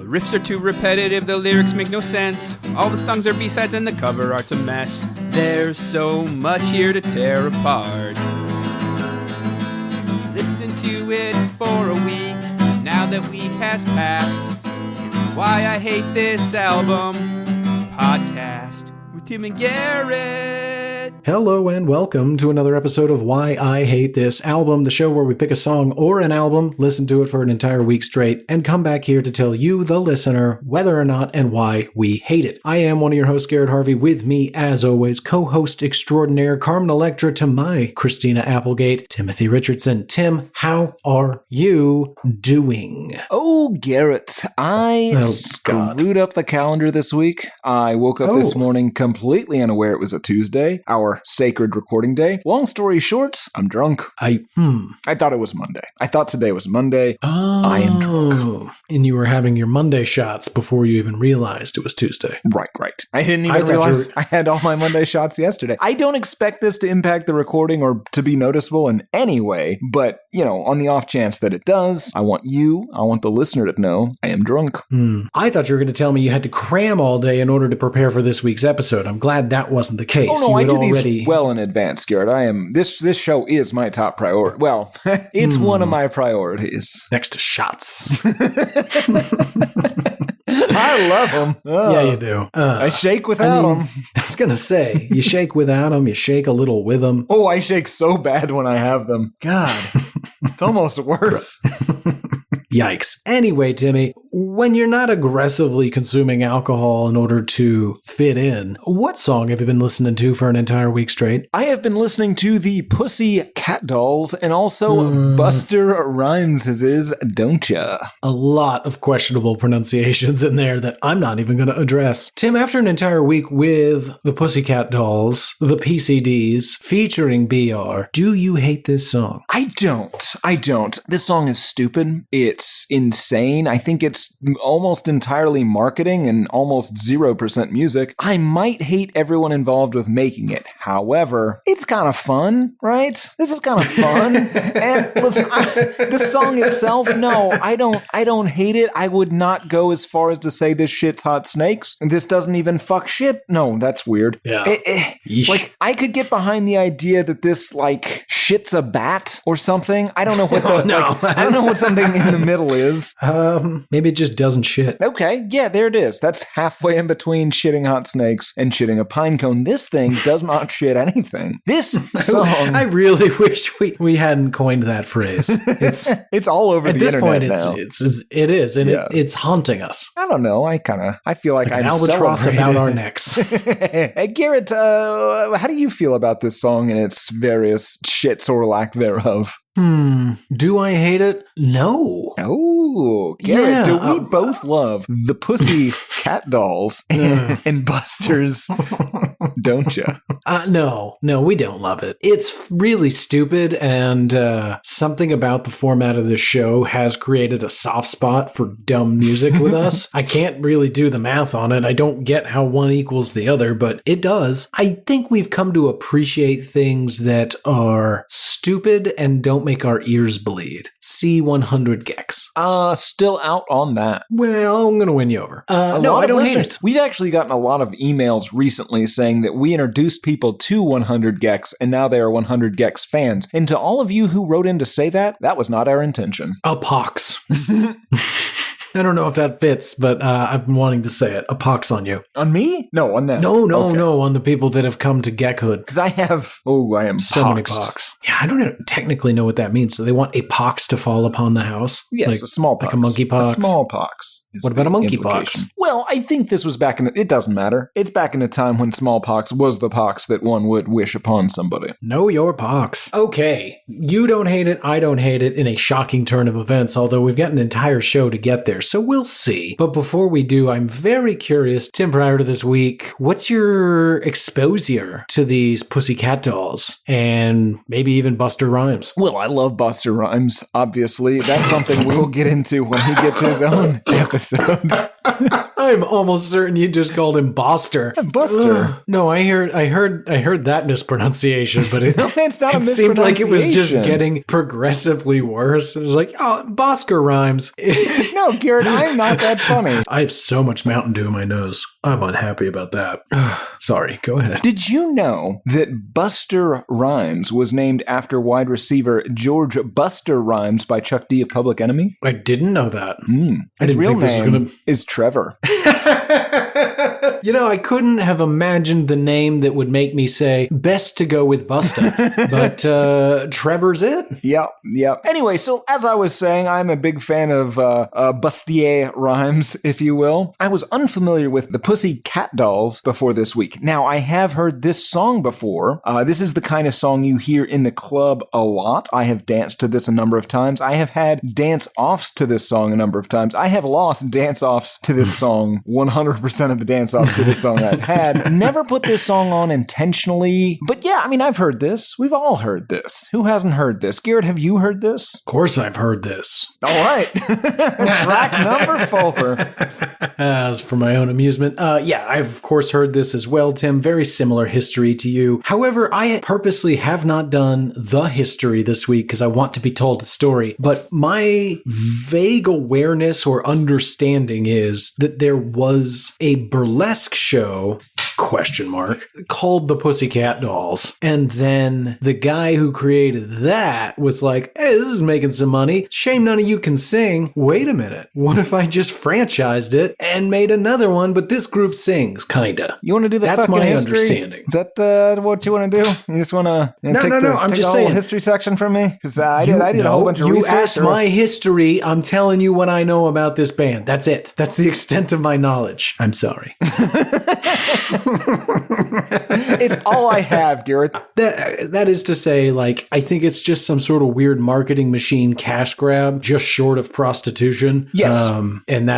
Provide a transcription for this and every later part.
riffs are too repetitive, the lyrics make no sense. All the songs are B-sides and the cover art's a mess. There's so much here to tear apart. Listen to it for a week, now that week has passed. It's Why I Hate This Album podcast with Tim and Garrett. Hello and welcome to another episode of Why I Hate This Album, the show where we pick a song or an album, listen to it for an entire week straight, and come back here to tell you, the listener, whether or not and why we hate it. I am one of your hosts, Garrett Harvey. With me, as always, co-host extraordinaire Carmen Electra to my Christina Applegate, Timothy Richardson. Tim, how are you doing? Oh, Garrett, I screwed up the calendar this week. I woke up this morning completely unaware it was a Tuesday, our sacred recording day. Long story short, I'm drunk. I thought it was Monday. I thought today was Monday. I am drunk. And you were having your Monday shots before you even realized it was Tuesday. Right. I didn't even realize I had all my Monday shots yesterday. I don't expect this to impact the recording or to be noticeable in any way, but, on the off chance that it does, I want the listener to know I am drunk. I thought you were going to tell me you had to cram all day in order to prepare for this week's episode. I'm glad that wasn't the case. Oh, no, I do these well in advance, Garrett. This show is my top priority. Well, it's one of my priorities. Next to shots. I love them. Yeah, you do. I shake without them. I was going to say, you shake without them, you shake a little with them. Oh, I shake so bad when I have them. God, it's almost worse. Yikes. Anyway, Timmy, when you're not aggressively consuming alcohol in order to fit in, what song have you been listening to for an entire week straight? I have been listening to the Pussycat Dolls and also Buster Rhymes' Don't Ya. A lot of questionable pronunciations in there that I'm not even going to address. Tim, after an entire week with the Pussycat Dolls, the PCDs, featuring BR, do you hate this song? I don't. This song is stupid. It's insane. I think it's almost entirely marketing and almost 0% music. I might hate everyone involved with making it. However, it's kind of fun, right? This is kind of fun. And listen, the song itself, no, I don't hate it. I would not go as far as to say this shit's hot snakes. This doesn't even fuck shit. No, that's weird. Yeah. I could get behind the idea that this shits a bat or something. I don't know what I don't know what something in the middle is. Maybe it just doesn't shit. Okay, yeah, there it is. That's halfway in between shitting hot snakes and shitting a pine cone. This thing does not shit anything. This song... I really wish we hadn't coined that phrase. It's all over the internet now. At this point, it is, and it's haunting us. I don't know. I feel like I'm an albatross about our necks. Hey, Garrett, how do you feel about this song and its various shits or lack thereof? Do I hate it? No. Oh, Garrett, do we both love the Pussycat Dolls and Buster's Don't Ya? No, we don't love it. It's really stupid, and something about the format of this show has created a soft spot for dumb music with us. I can't really do the math on it. I don't get how one equals the other, but it does. I think we've come to appreciate things that are stupid and don't make our ears bleed. See 100 Gex. Still out on that. Well, I'm going to win you over. No, I don't hate it. We've actually gotten a lot of emails recently saying that we introduced people to 100 Gex and now they are 100 Gex fans. And to all of you who wrote in to say that was not our intention. A pox. I don't know if that fits, but I've been wanting to say it. A pox on you. On me? No, on them. No, on the people that have come to Geckhood. Because I am so many pox. Yeah, I don't technically know what that means. So they want a pox to fall upon the house? Yes, a small pox. Like a monkey pox? A small pox. What about a monkeypox? Well, I think this was it doesn't matter. It's back in a time when smallpox was the pox that one would wish upon somebody. Know your pox. Okay, you don't hate it, I don't hate it in a shocking turn of events, although we've got an entire show to get there, so we'll see. But before we do, I'm very curious, Tim, prior to this week, what's your exposure to these Pussycat Dolls and maybe even Buster Rhymes? Well, I love Buster Rhymes, obviously. That's something we'll get into when he gets his own episode. I'm almost certain you just called him Buster. Buster. No, I heard that mispronunciation, but it, It's not a it seemed like it was just mispronunciation. getting progressively worse. It was like, oh, Bosker rhymes. No, Garrett, I'm not that funny. I have so much Mountain Dew in my nose. I'm unhappy about that. Sorry, go ahead. Did you know that Buster Rhymes was named after wide receiver George Buster Rhymes by Chuck D of Public Enemy? I didn't know that. I His didn't real think this was name gonna... is Trevor. You know, I couldn't have imagined the name that would make me say, best to go with Busta. But Trevor's it? Yep. Anyway, so as I was saying, I'm a big fan of bustier rhymes, if you will. I was unfamiliar with the Pussycat Dolls before this week. Now, I have heard this song before. This is the kind of song you hear in the club a lot. I have danced to this a number of times. I have had dance-offs to this song a number of times. I have lost dance-offs to this song 100% of the dance-offs to this song I've had. Never put this song on intentionally. But yeah, I mean, I've heard this. We've all heard this. Who hasn't heard this? Garrett, have you heard this? Of course I've heard this. All right. Track number 4. As for my own amusement, yeah, I've of course heard this as well, Tim. Very similar history to you. However, I purposely have not done the history this week because I want to be told a story. But my vague awareness or understanding is that there was a burlesque show, ? Called the Pussycat Dolls. And then the guy who created that was like, hey, this is making some money. Shame none of you can sing. Wait a minute. What if I just franchised it and made another one, but this group sings, kinda? You want to do the That's fucking my history? understanding. Is that what you want to do? You just want to No, I'm just the saying. whole history section from me? Because I did a whole bunch of you research. asked my history. I'm telling you what I know about this band. That's it. That's the extent of my knowledge. I'm sorry. It's all I have, Garrett. That is to say, like, I think it's just some sort of weird marketing machine cash grab, just short of prostitution. Yes. And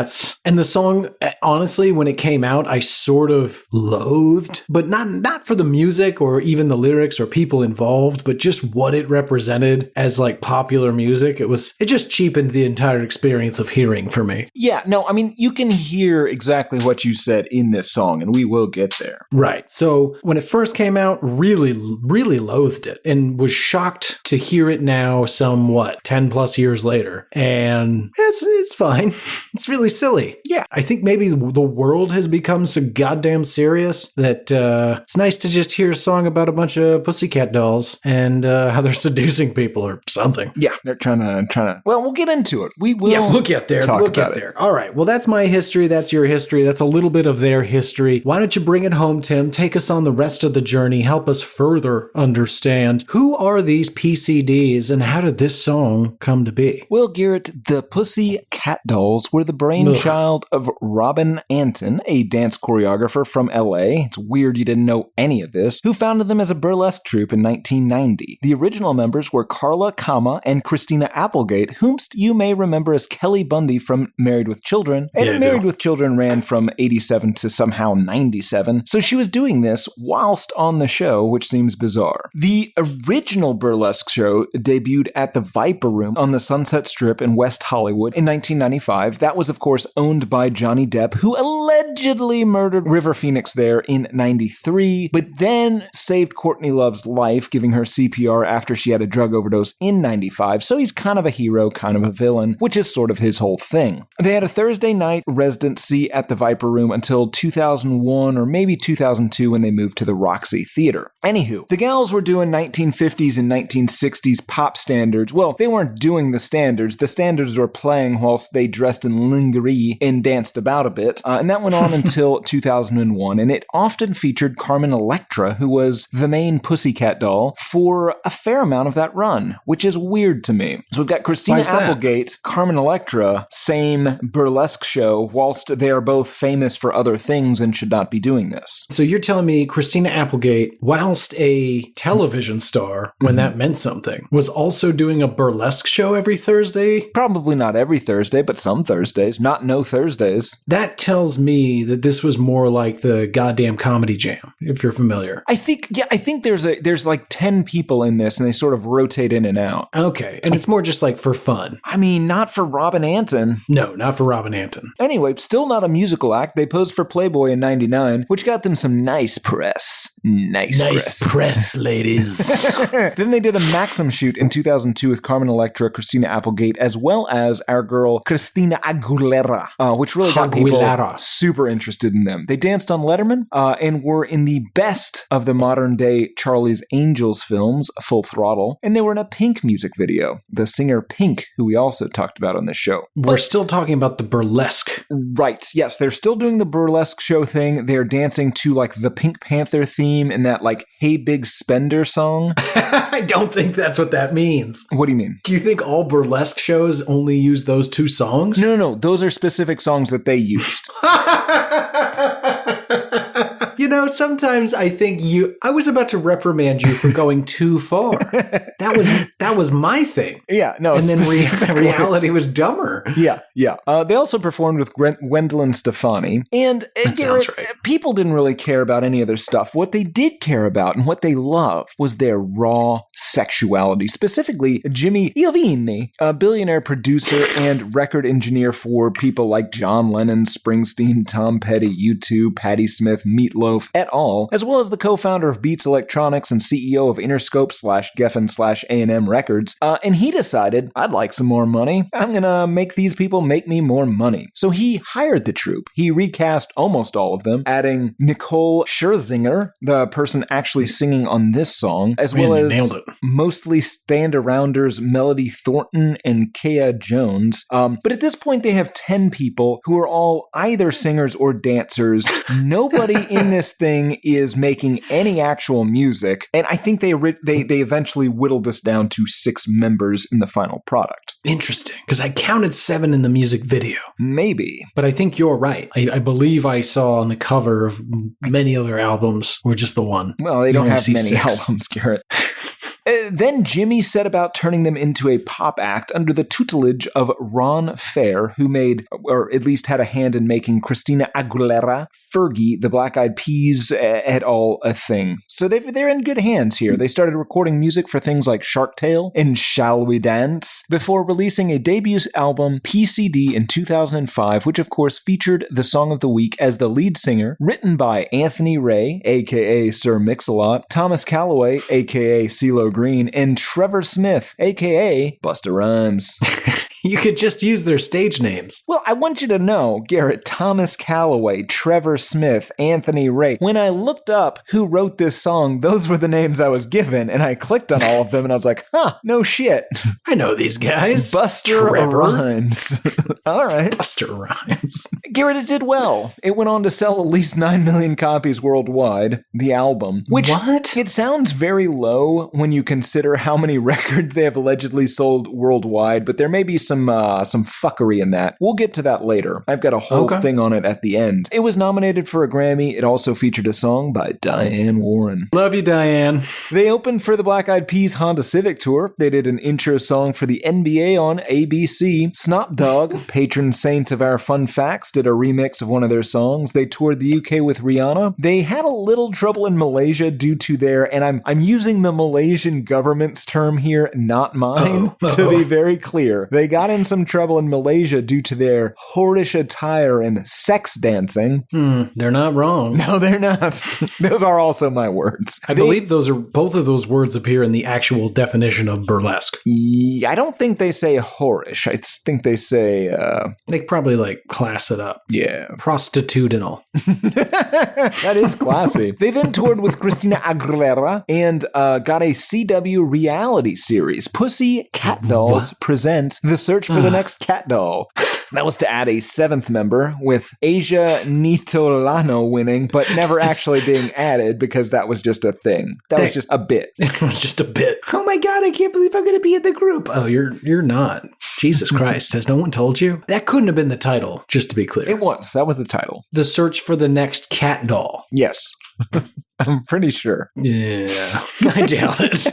the song, honestly, when it came out, I sort of loathed, but not for the music or even the lyrics or people involved, but just what it represented as like popular music. It just cheapened the entire experience of hearing for me. Yeah, no, I mean, you can hear exactly what you said in this song, and we will get there. Right. So when it first came out, really, really loathed it and was shocked to hear it now, 10 plus years later. And it's fine. It's really silly. Yeah. I think maybe the world has become so goddamn serious that it's nice to just hear a song about a bunch of pussycat dolls and how they're seducing people or something. Yeah, they're trying to. Well, we'll get into it. We will. Yeah, we'll get there. Talk We'll about get it. there. All right. Well, that's my history. That's your history. That's a little bit of their history. Why don't you bring it home, Tim? Take us on the rest of the journey. Help us further understand who are these PCDs and how did this song come to be? Well, Garrett, the Pussycat Dolls were the brainchild of Robin Anton, a dance choreographer from LA. It's weird you didn't know any of this, who founded them as a burlesque troupe in 1990. The original members were Carla Kama and Christina Applegate, whomst you may remember as Kelly Bundy from Married with Children. And Yeah, I Married do. with Children ran from 87 to somehow 97. So she was doing this whilst on the show, which seems bizarre. The original burlesque show debuted at the Viper Room on the Sunset Strip in West Hollywood in 1995. That was, of course, owned by Johnny Depp, who allegedly murdered River Phoenix there in 93, but then saved Courtney Love's life, giving her CPR after she had a drug overdose in 95. So he's kind of a hero, kind of a villain, which is sort of his whole thing. They had a Thursday night residency at the Viper Room until 2001 or maybe 2002 when they moved to the Roxy Theater. Anywho, the gals were doing 1950s and 1960s pop standards. Well, they weren't doing the standards. The standards were playing whilst they dressed in lingerie and danced about a bit. And that went on until 2001. And it often featured Carmen Electra, who was the main Pussycat doll, for a fair amount of that run, which is weird to me. So we've got Christina Why is that? Applegate, Carmen Electra, same burlesque show, whilst they are both famous for other things and should not be doing doing this. So you're telling me Christina Applegate, whilst a television star, when that meant something, was also doing a burlesque show every Thursday? Probably not every Thursday, but some Thursdays, not no Thursdays. That tells me that this was more like the goddamn Comedy Jam, if you're familiar. I think there's like 10 people in this and they sort of rotate in and out. Okay, and it's more just like for fun. I mean, not for Robin Anton. No, not for Robin Anton. Anyway, still not a musical act. They posed for Playboy in 99, which got them some nice press. Nice press, ladies. Then they did a Maxim shoot in 2002 with Carmen Electra, Christina Applegate, as well as our girl Christina Aguilera, which really got people super interested in them. They danced on Letterman and were in the best of the modern day Charlie's Angels films, Full Throttle, and they were in a Pink music video. The singer Pink, who we also talked about on this show. We're still talking about the burlesque. Right. Yes, they're still doing the burlesque show thing. They're dancing to like the Pink Panther theme and that like Hey Big Spender song. I don't think that's what that means. What do you mean? Do you think all burlesque shows only use those two songs? No. Those are specific songs that they used. You know, sometimes I think I was about to reprimand you for going too far. That was my thing. Yeah, no. And then reality was dumber. Yeah. They also performed with Gwendolyn Stefani. And that sounds right. People didn't really care about any other stuff. What they did care about and what they loved was their raw sexuality. Specifically, Jimmy Iovine, a billionaire producer and record engineer for people like John Lennon, Springsteen, Tom Petty, U2, Patti Smith, Meatloaf, et al., as well as the co-founder of Beats Electronics and CEO of Interscope/Geffen/A&M Records. And he decided, I'd like some more money. I'm gonna make these people make me more money. So he hired the troupe. He recast almost all of them, adding Nicole Scherzinger, the person actually singing on this song, as well as mostly stand-arounders Melody Thornton and Kea Jones. But at this point, they have 10 people who are all either singers or dancers. Nobody in this thing is making any actual music, and I think they eventually whittled this down to 6 members in the final product. Interesting, because I counted 7 in the music video. Maybe. But I think you're right. I believe I saw on the cover of many other albums, or just the one. Well, they don't have many albums, Garrett. Then Jimmy set about turning them into a pop act under the tutelage of Ron Fair, who made, or at least had a hand in making Christina Aguilera, Fergie, the Black Eyed Peas, et al. A thing. So they're in good hands here. They started recording music for things like Shark Tale and Shall We Dance, before releasing a debut album, PCD, in 2005, which of course featured the Song of the Week as the lead singer, written by Anthony Ray, aka Sir Mix-a-Lot, Thomas Calloway, aka CeeLo Green, and Trevor Smith, aka Busta Rhymes. You could just use their stage names. Well, I want you to know, Garrett, Thomas Calloway, Trevor Smith, Anthony Ray. When I looked up who wrote this song, those were the names I was given, and I clicked on all of them, and I was like, no shit. I know these guys. Buster Rhymes. All right. Buster Rhymes. Garrett, it did well. It went on to sell at least 9 million copies worldwide, the album. Which, what? It sounds very low when you consider how many records they have allegedly sold worldwide, but there may be some fuckery in that. We'll get to that later. I've got a whole thing on it at the end. It was nominated for a Grammy. It also featured a song by Diane Warren. Love you, Diane. They opened for the Black Eyed Peas Honda Civic Tour. They did an intro song for the NBA on ABC. Snop Dogg, patron saint of our fun facts, did a remix of one of their songs. They toured the UK with Rihanna. They had a little trouble in Malaysia due to their, and I'm using the Malaysian government's term here, not mine, to be very clear. They got in some trouble in Malaysia due to their whorish attire and sex dancing. They're not wrong. No, they're not. Those are also my words. I believe both of those words appear in the actual definition of burlesque. I don't think they say whorish. I think they say... They probably class it up. Yeah. Prostitutional. That is classy. They then toured with Christina Aguilera and got a CW reality series. Pussycat Dolls present the search for the next cat doll. That was to add a 7th member, with Asia Nitolano winning, but never actually being added because that was just a thing. That was just a bit. It was just a bit. Oh my God, I can't believe I'm going to be in the group. Oh, you're not. Jesus Christ, has no one told you? That couldn't have been the title, just to be clear. It was. That was the title. The search for the next cat doll. Yes. I'm pretty sure. Yeah, I doubt it.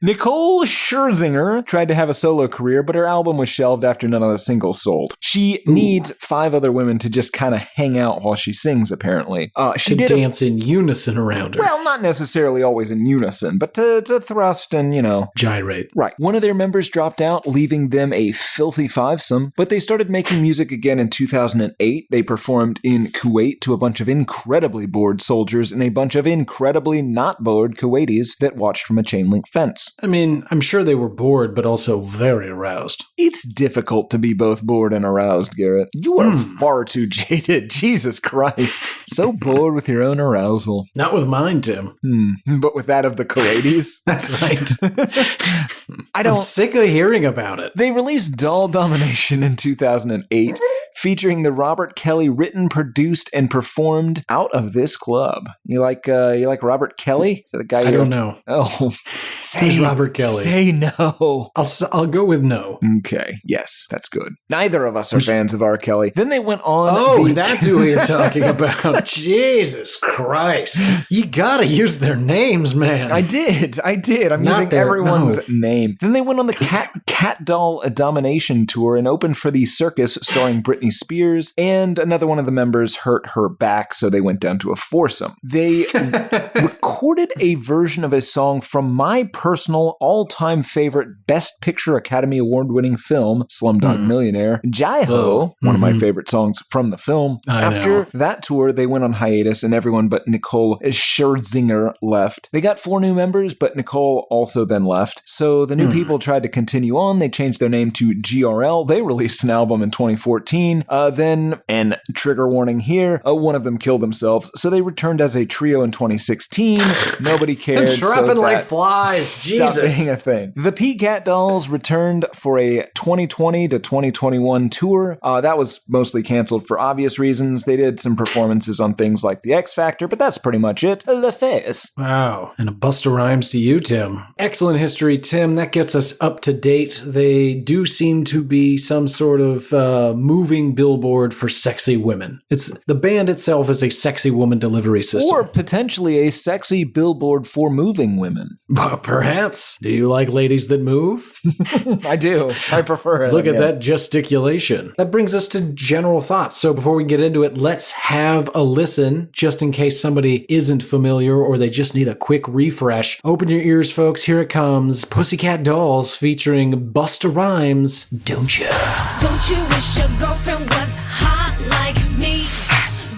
Nicole Scherzinger tried to have a solo career, but her album was shelved after none of the singles sold. She needs 5 other women to just kind of hang out while she sings, apparently. She did dance in unison around her. Well, not necessarily always in unison, but to thrust and, gyrate. Right. One of their members dropped out, leaving them a filthy fivesome, but they started making music again in 2008. They performed in Kuwait to a bunch of incredibly bored soldiers and a bunch of incredibly not bored Kuwaitis that watched from a chain link fence. I mean, I'm sure they were bored, but also very aroused. It's difficult to be both bored and aroused, Garrett. You are far too jaded. Jesus Christ. So bored with your own arousal. Not with mine, Tim. But with that of the Kuwaitis? That's right. I'm sick of hearing about it. They released Doll Domination in 2008, featuring the Robert Kelly written, produced, and performed Out of This Club. You like Robert Kelly? Is that a guy? I don't know. Oh, who's Robert Kelly? Say no. I'll go with no. Okay. Yes, that's good. Neither of us are fans of R. Kelly. Then they went on. Oh, that's who you're talking about. Jesus Christ! You gotta use their names, man. I did. I'm Not using their- everyone's no. name. Then they went on the Cat Doll Domination tour and opened for the Circus, starring Britney Spears, and another one of the members hurt her back, so they went down to a foursome. They recorded a version of a song from my personal all-time favorite Best Picture Academy Award-winning film, Slumdog Millionaire, Jai-Ho, one of my favorite songs from the film. After that tour, they went on hiatus, and everyone but Nicole Scherzinger left. They got 4 new members, but Nicole also then left. So the new people tried to continue on. They changed their name to GRL. They released an album in 2014. Then, and trigger warning here, one of them killed themselves. So they returned as a trio in 2016. Nobody cared. They're dropping like flies. Stop Jesus. being a thing. The Pussycat Dolls returned for a 2020 to 2021 tour. That was mostly canceled for obvious reasons. They did some performances on things like The X Factor, but that's pretty much it. Le Fez. Wow. And a bust of rhymes to you, Tim. Excellent history, Tim. That gets us up to date. They do seem to be some sort of moving billboard for sexy women. The band itself is a sexy woman delivery system. Or potentially a sexy billboard for moving women. Perhaps. Do you like ladies that move? I do. I prefer it. Look at that gesticulation. That brings us to general thoughts. So before we get into it, let's have a listen, just in case somebody isn't familiar or they just need a quick refresh. Open your ears, folks. Here it comes. Pussycat Dolls featuring Busta Rhymes, Don't Ya? Don't you wish your girlfriend was hot like me?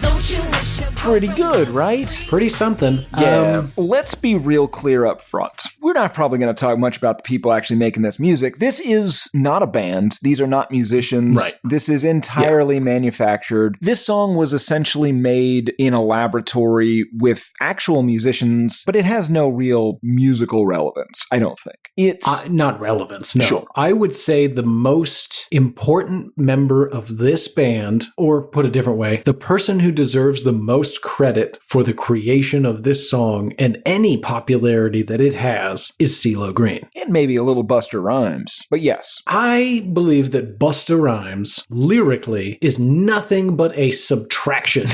Don't you wish your Pretty good, right? Pretty something. Yeah. Let's be real clear up front. We're not probably going to talk much about the people actually making this music. This is not a band. These are not musicians. Right. This is entirely manufactured. This song was essentially made in a laboratory with actual musicians, but it has no real musical relevance, I don't think. It's not relevance, no. Sure. I would say the most important member of this band, or put a different way, the person who deserves the most credit for the creation of this song and any popularity that it has is CeeLo Green. and maybe a little Busta Rhymes, but yes. I believe that Busta Rhymes, lyrically, is nothing but a subtraction.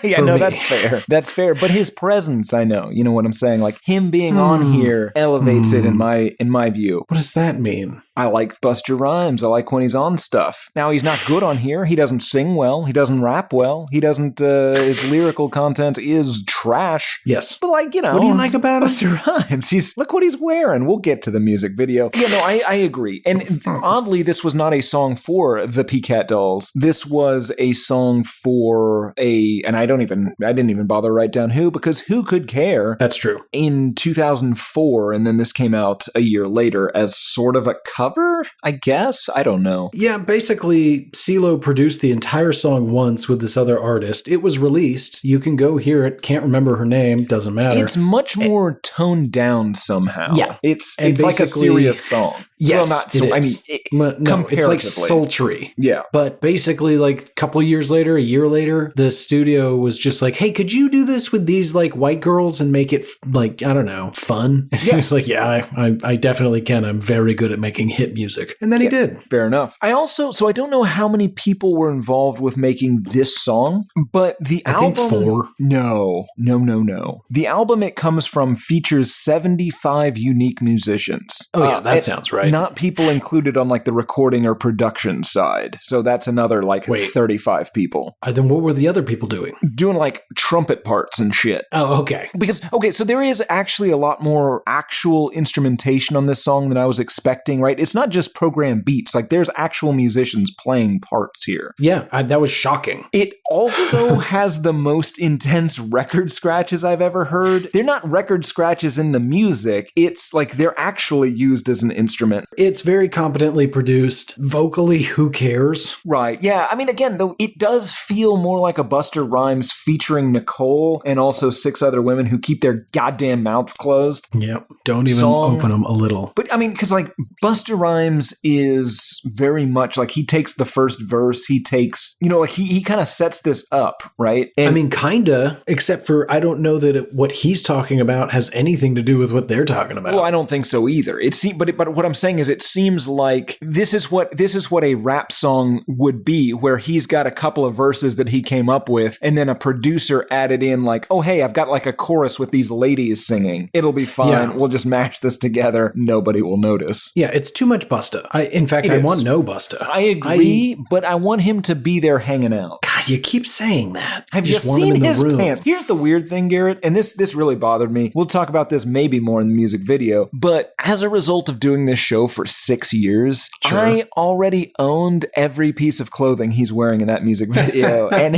Yeah, for no, me. that's fair. That's fair. But his presence, I know. You know what I'm saying? Like him being on here elevates it in my view. What does that mean? I like Busta Rhymes. I like when he's on stuff. Now, he's not good on here. He doesn't sing well. He doesn't rap well. He doesn't, his lyrical content is trash. Yes. But like, you know. What do you like about him? Busta Rhymes? Look what he's wearing. We'll get to the music video. Yeah, no, I agree. And oddly, this was not a song for the Pussycat Dolls. This was a song for and I didn't even bother to write down who, because who could care? That's true. In 2004, and then this came out a year later as sort of a cover, I guess? I don't know. Yeah, basically, CeeLo produced the entire song once with this other artist. It was released. You can go hear it. Can't remember her name. Doesn't matter. It's much more toned down somehow. Yeah. It's And like a basically- serious song. Yes, well, not it so, is. I mean, No, it's like comparatively. sultry. Yeah. But basically, like a couple years later, a year later, the studio was just like, hey, could you do this with these like white girls and make it like, I don't know, fun? And he was like, yeah, I definitely can. I'm very good at making hit music. And then he did. Fair enough. So I don't know how many people were involved with making this song, but the album. I think 4. No. The album it comes from features 75 unique musicians. Oh, yeah, that sounds right. Not people included on like the recording or production side. So that's another like 35 people. Then what were the other people doing? Doing like trumpet parts and shit. Oh, okay. Because, so there is actually a lot more actual instrumentation on this song than I was expecting, right? It's not just programmed beats. Like there's actual musicians playing parts here. Yeah, that was shocking. It also has the most intense record scratches I've ever heard. They're not record scratches in the music. It's like they're actually used as an instrument. It's very competently produced. Vocally, who cares? Right. Yeah. I mean, again, though, it does feel more like a Busta Rhymes featuring Nicole and also 6 other women who keep their goddamn mouths closed. Yep. Don't even open them a little. But I mean, because like Busta Rhymes is very much like he takes the first verse, he takes, like he kind of sets this up, right? And I mean, kinda, except for I don't know that what he's talking about has anything to do with what they're talking about. Well, I don't think so either. But what I'm saying is, it seems like this is what a rap song would be, where he's got a couple of verses that he came up with, and then a producer added in like, oh hey, I've got like a chorus with these ladies singing. It'll be fine. Yeah. We'll just mash this together. Nobody will notice. Yeah, it's too much Busta. I want no Busta. I agree, but I want him to be there hanging out. God, you keep saying that. Have you seen his pants? Here's the weird thing, Garrett, and this really bothered me. We'll talk about this maybe more in the music video, but as a result of doing this show for 6 years, sure, I already owned every piece of clothing he's wearing in that music video, and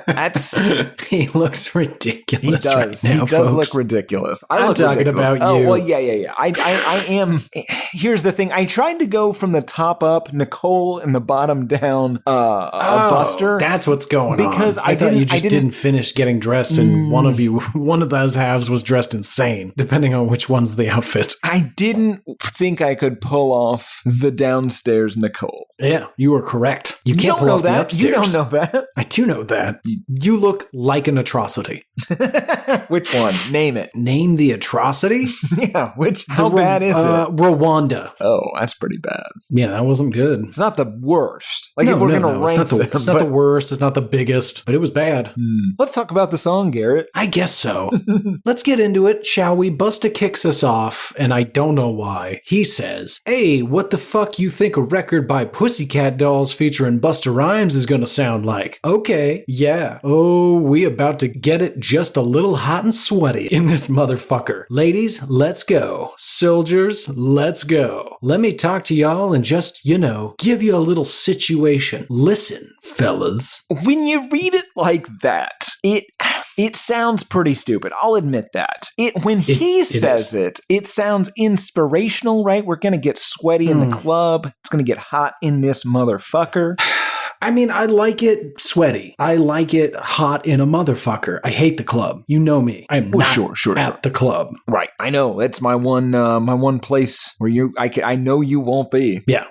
that's he looks ridiculous. He does. Right now, he does folks. look ridiculous. I'm talking about you. Oh well, yeah. I am. Here's the thing. I tried to go from the top up, Nicole, and the bottom down, Buster. That's what's going on. Because I thought you just didn't finish getting dressed, and one of those halves was dressed insane, depending on which one's the outfit. I didn't think I could pull off the downstairs Nicole. Yeah, you were correct. You can't pull off the upstairs. You don't know that. I do know that. You look like an atrocity. Which one? Name it. Name the atrocity? Yeah, how bad is it? Rwanda. Oh, that's pretty bad. Yeah, that wasn't good. It's not the worst. Like, if we're going to rank them. It's not the worst, it's not the biggest, but it was bad. Let's talk about the song, Garrett. I guess so. Let's get into it, shall we? Busta kicks us off, and I don't know why. He says, hey, what the fuck you think a record by Pussycat Dolls featuring Busta Rhymes is gonna sound like? Okay, yeah. Oh, we about to get it just a little hot and sweaty in this motherfucker. Ladies, let's go. Soldiers, let's go. Let me talk to y'all and just, give you a little situation. Listen, fellas. When you read it like that, it sounds pretty stupid. I'll admit that. When he says it, it sounds inspirational, right? We're going to get sweaty in the club. It's going to get hot in this motherfucker. I mean, I like it sweaty. I like it hot in a motherfucker. I hate the club. You know me. I'm not at the club. Right. I know. It's my one place where I know you won't be. Yeah,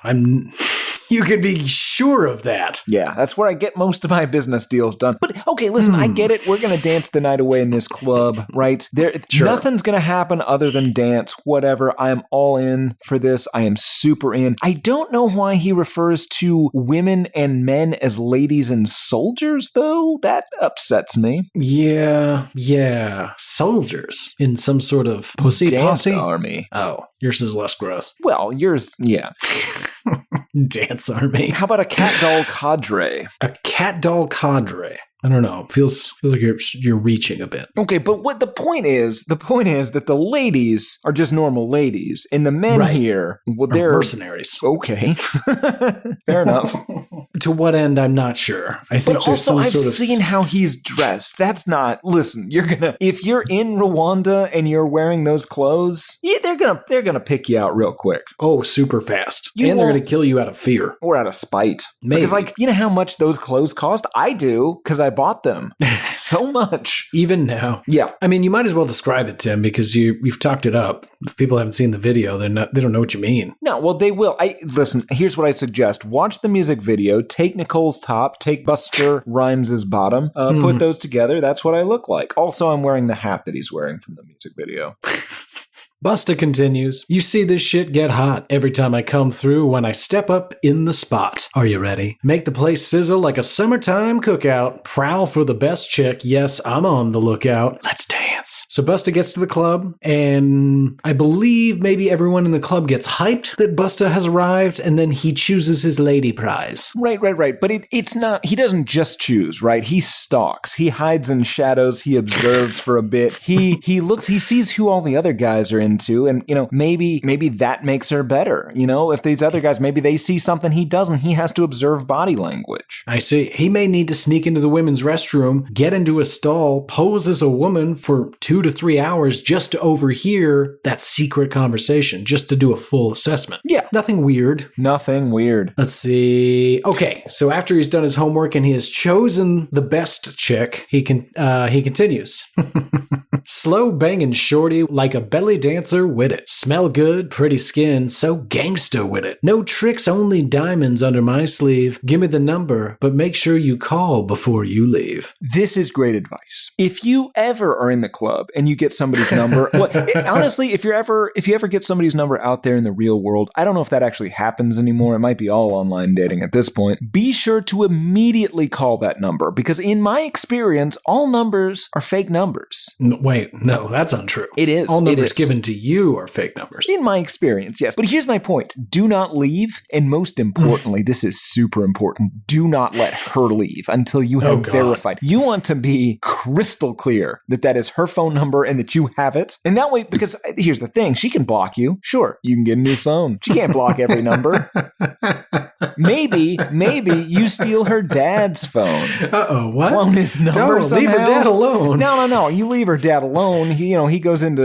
you can be sure of that. Yeah, that's where I get most of my business deals done. But okay, listen, I get it. We're going to dance the night away in this club, right? Sure. Nothing's going to happen other than dance, whatever. I am all in for this. I am super in. I don't know why he refers to women and men as ladies and soldiers, though. That upsets me. Yeah. Soldiers in some sort of pussy dance posse? Army. Oh, yours is less gross. Well, yours, yeah. Dance army. How about a cat doll cadre? A cat doll cadre. I don't know. Feels like you're reaching a bit. Okay, but what the point is that the ladies are just normal ladies, and the men here, they're mercenaries. Okay, fair enough. To what end, I'm not sure. I think but also, I've seen how he's dressed. That's not. Listen, if you're in Rwanda and you're wearing those clothes, they're gonna pick you out real quick. Oh, super fast, and they're gonna kill you out of fear or out of spite. Maybe. Because, you know how much those clothes cost? I do, because I bought them. So much. Even now. Yeah. I mean, you might as well describe it, Tim, because you've talked it up. If people haven't seen the video, they don't know what you mean. No, well, they will. Listen, here's what I suggest. Watch the music video, take Nicole's top, take Buster Rhymes' bottom, put those together. That's what I look like. Also, I'm wearing the hat that he's wearing from the music video. Busta continues, you see this shit get hot every time I come through when I step up in the spot. Are you ready? Make the place sizzle like a summertime cookout. Prowl for the best chick. Yes, I'm on the lookout. Let's dance. So Busta gets to the club, and I believe maybe everyone in the club gets hyped that Busta has arrived, and then he chooses his lady prize. Right. But it's not, he doesn't just choose, right? He stalks. He hides in shadows. He observes for a bit. He looks, he sees who all the other guys are into, and maybe that makes her better. If these other guys, maybe they see something he doesn't, he has to observe body language. I see. He may need to sneak into the women's restroom, get into a stall, pose as a woman for 2 to 3 hours just to overhear that secret conversation, just to do a full assessment. Yeah. Nothing weird. Let's see. Okay, so after he's done his homework and he has chosen the best chick, he continues. Slow banging shorty like a belly dancer with it. Smell good, pretty skin, so gangsta with it. No tricks, only diamonds under my sleeve. Give me the number, but make sure you call before you leave. This is great advice. If you ever are in the club and you get somebody's number, honestly, if you ever get somebody's number out there in the real world, I don't know if that actually happens anymore. It might be all online dating at this point. Be sure to immediately call that number, because in my experience, all numbers are fake numbers. Wait, no, that's untrue. It is. All numbers given to you are fake numbers. In my experience, yes. But here's my point. Do not leave. And most importantly, this is super important. Do not let her leave until you have verified. You want to be crystal clear that is her phone number and that you have it. And that way, because here's the thing, she can block you. Sure, you can get a new phone. She can't block every number. Maybe you steal her dad's phone. Uh-oh, what? Clone his number somehow. Leave her dad alone. No. You leave her dad alone. He goes into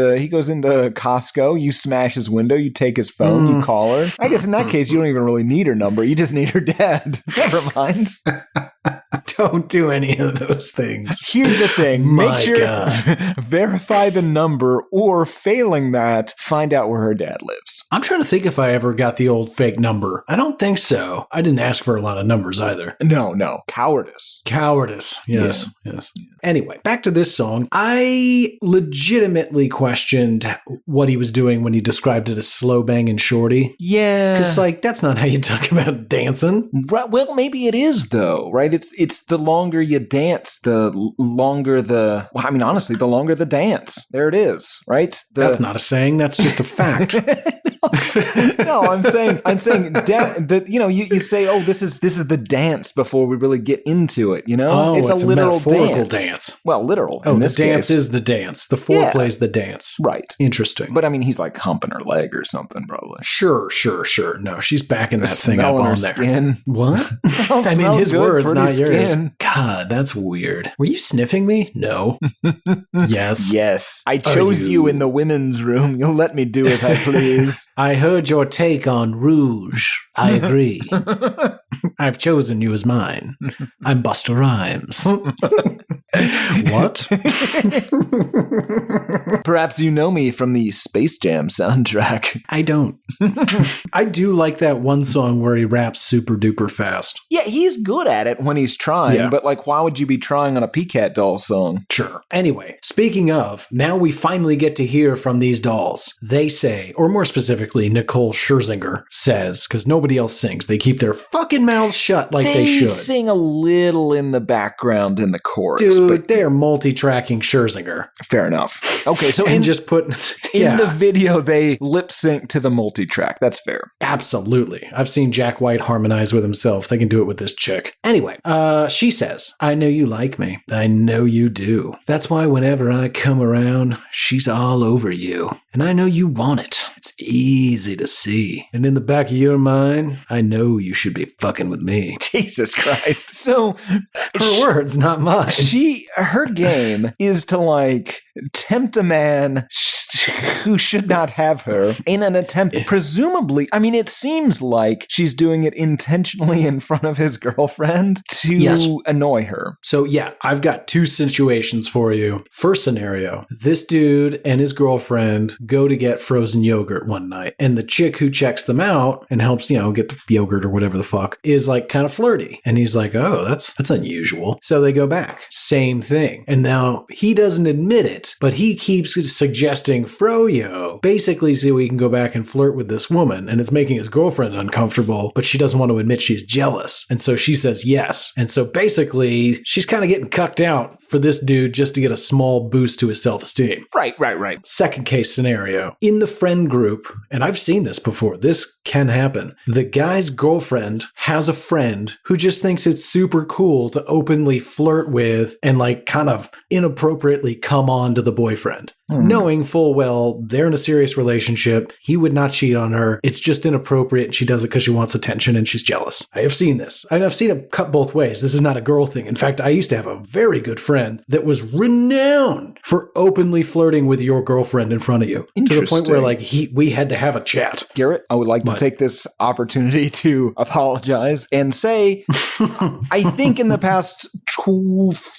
Costco. You smash his window. You take his phone. You call her. I guess in that case, you don't even really need her number. You just need her dad. Never mind. Don't do any of those things. Here's the thing. Make sure verify the number, or failing that, find out where her dad lives. I'm trying to think if I ever got the old fake number. I don't think so. I didn't ask for a lot of numbers either. No. Cowardice. Yes. Anyway, back to this song. I legitimately questioned what he was doing when he described it as slow banging shorty. Yeah. Because, that's not how you talk about dancing. Right, well, maybe it is, though, right? It's the longer you dance, the longer honestly, the longer the dance. There it is, right? That's not a saying. That's just a fact. No, I'm saying that you say, oh, this is the dance before we really get into it. Oh, it's a literal dance. Well, literal. Oh, the dance is the dance. The foreplay is the dance. Right. Interesting. But I mean, he's like humping her leg or something, probably. Sure. No, she's backing that thing up on there. Skin. What? I mean, his words, not yours. God, that's weird. Were you sniffing me? No. Yes. I chose you in the women's room. You'll let me do as I please. I heard your take on Rouge. I agree. I've chosen you as mine. I'm Busta Rhymes. What? Perhaps you know me from the Space Jam soundtrack. I don't. I do like that one song where he raps super duper fast. Yeah, he's good at it when he's trying, but why would you be trying on a Pussycat doll song? Sure. Anyway, speaking of, now we finally get to hear from these dolls. They say, or more specifically, Nicole Scherzinger says, because nobody else sings, they keep their fucking mouths shut like they should. They sing a little in the background in the chorus. Dude, they're multi-tracking Scherzinger. Fair enough. Okay, so in the video, they lip sync to the multi-track. That's fair. Absolutely. I've seen Jack White harmonize with himself. They can do it with this chick. Anyway, she says, I know you like me. I know you do. That's why whenever I come around, she's all over you. And I know you want it. It's easy to see. And in the back of your mind, I know you should be fucking with me. Jesus Christ. So her words, not mine. Her game is to tempt a man who should not have her in an attempt, presumably, I mean, it seems like she's doing it intentionally in front of his girlfriend to annoy her. So yeah, I've got two situations for you. First scenario, this dude and his girlfriend go to get frozen yogurt one night, and the chick who checks them out and helps, get the yogurt or whatever the fuck is like kind of flirty. And he's like, oh, that's unusual. So they go back. Same thing. And now he doesn't admit it, but he keeps suggesting froyo, basically so he can go back and flirt with this woman. And it's making his girlfriend uncomfortable, but she doesn't want to admit she's jealous. And so she says yes. And so basically she's kind of getting cucked out for this dude just to get a small boost to his self-esteem. Right. Second case scenario. In the friend group, and I've seen this before, this can happen. The guy's girlfriend has a friend who just thinks it's super cool to openly flirt with and like kind of inappropriately come on to the boyfriend. Knowing full well they're in a serious relationship, he would not cheat on her. It's just inappropriate and she does it because she wants attention and she's jealous. I have seen this. And I've seen it cut both ways. This is not a girl thing. In fact, I used to have a very good friend that was renowned for openly flirting with your girlfriend in front of you. To the point where like we had to have a chat. Garrett, I would like to take this opportunity to apologize and say, I think in the past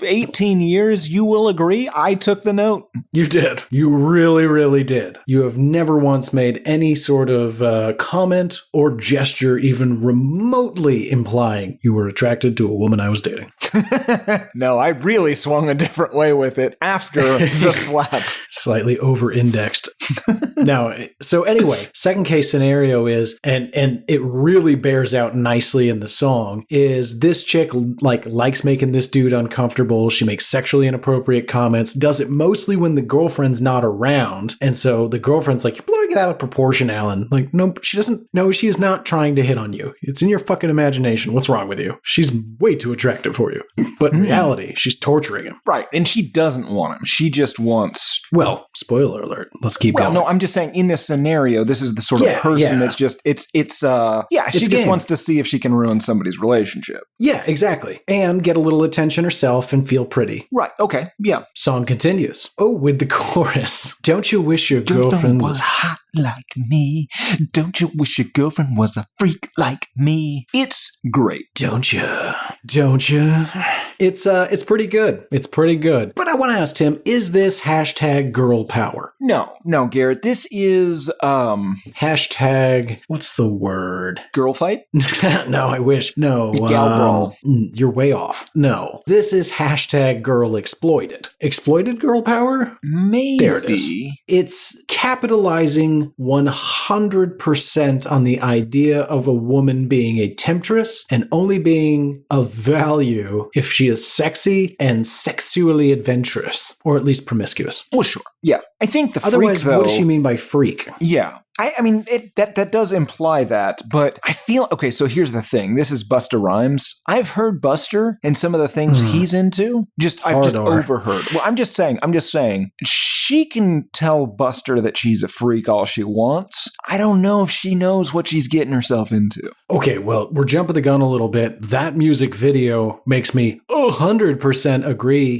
18 years, you will agree, I took the note. You did. You really, really did. You have never once made any sort of comment or gesture even remotely implying you were attracted to a woman I was dating. No, I really swung a different way with it after the slap. Slightly over-indexed. Now, so anyway, second case scenario is, and it really bears out nicely in the song, is this chick likes making this dude uncomfortable. She makes sexually inappropriate comments, does it mostly when the girlfriend's not around. And so the girlfriend's like, you're blowing it out of proportion, Alan. Like, no, she doesn't. No, she is not trying to hit on you. It's in your fucking imagination. What's wrong with you? She's way too attractive for you. But in reality, she's torturing him. Right. And she doesn't want him. She just wants... Well, spoiler alert. Let's keep going. No, I'm just saying in this scenario, this is the sort of person that's just, she just wants to see if she can ruin somebody's relationship. Yeah, exactly. And get a little attention herself and feel pretty. Right. Okay. Yeah. Song continues. Oh, with the chorus. Don't you wish your girlfriend was hot like me? Don't you wish your girlfriend was a freak like me? It's great. Don't you? Don't you? It's pretty good. It's pretty good. But I want to ask Tim, is this hashtag girl power? No, Garrett. This is hashtag, what's the word? Girl fight? No, I wish. No. Gal brawl. You're way off. No. This is hashtag girl exploited. Exploited girl power? Maybe. There it is. It's capitalizing 100% on the idea of a woman being a temptress and only being of value if she is sexy and sexually adventurous, or at least promiscuous. Well, sure. Yeah. I think the freak, otherwise, though, what does she mean by freak? Yeah. I mean, that does imply that, but I feel, okay, so here's the thing. This is Busta Rhymes. I've heard Buster and some of the things he's into. I've just overheard. Well, I'm just saying, she can tell Buster that she's a freak all she wants. I don't know if she knows what she's getting herself into. Okay, well, we're jumping the gun a little bit. That music video makes me 100% agree.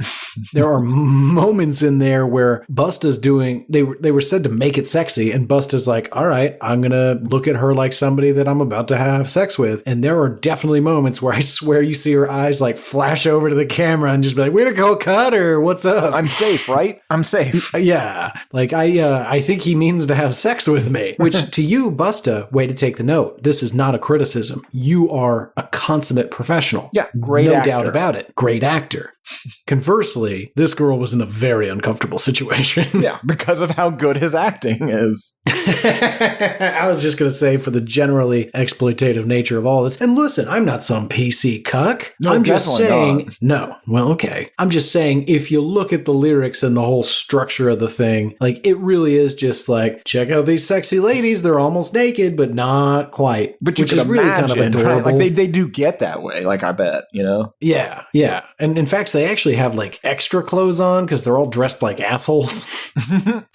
There are moments in there where Busta's doing, they were said to make it sexy, and Busta's like, all right, I'm going to look at her like somebody that I'm about to have sex with. And there are definitely moments where I swear you see her eyes like flash over to the camera and just be like, way to go, Cutter, what's up? I'm safe, right? I'm safe. Yeah. Like, I think he means to have sex with me. Which, to you, Busta, way to take the note. This is not a criticism. You are a consummate professional. Yeah, great actor. No doubt about it. Great actor. Conversely, this girl was in a very uncomfortable situation. Yeah, because of how good his acting is. I was just going to say, for the generally exploitative nature of all this. And listen, I'm not some PC cuck. No, I'm just saying, not. No. Well, okay. I'm just saying, if you look at the lyrics and the whole structure of the thing, like, it really is just like, check out these sexy ladies. They're almost naked, but not quite. But you which is really kind of adorable. Right? Like, they do get that way. Like, I bet, you know? Yeah. Yeah. And in fact, they actually have like extra clothes on because they're all dressed like assholes.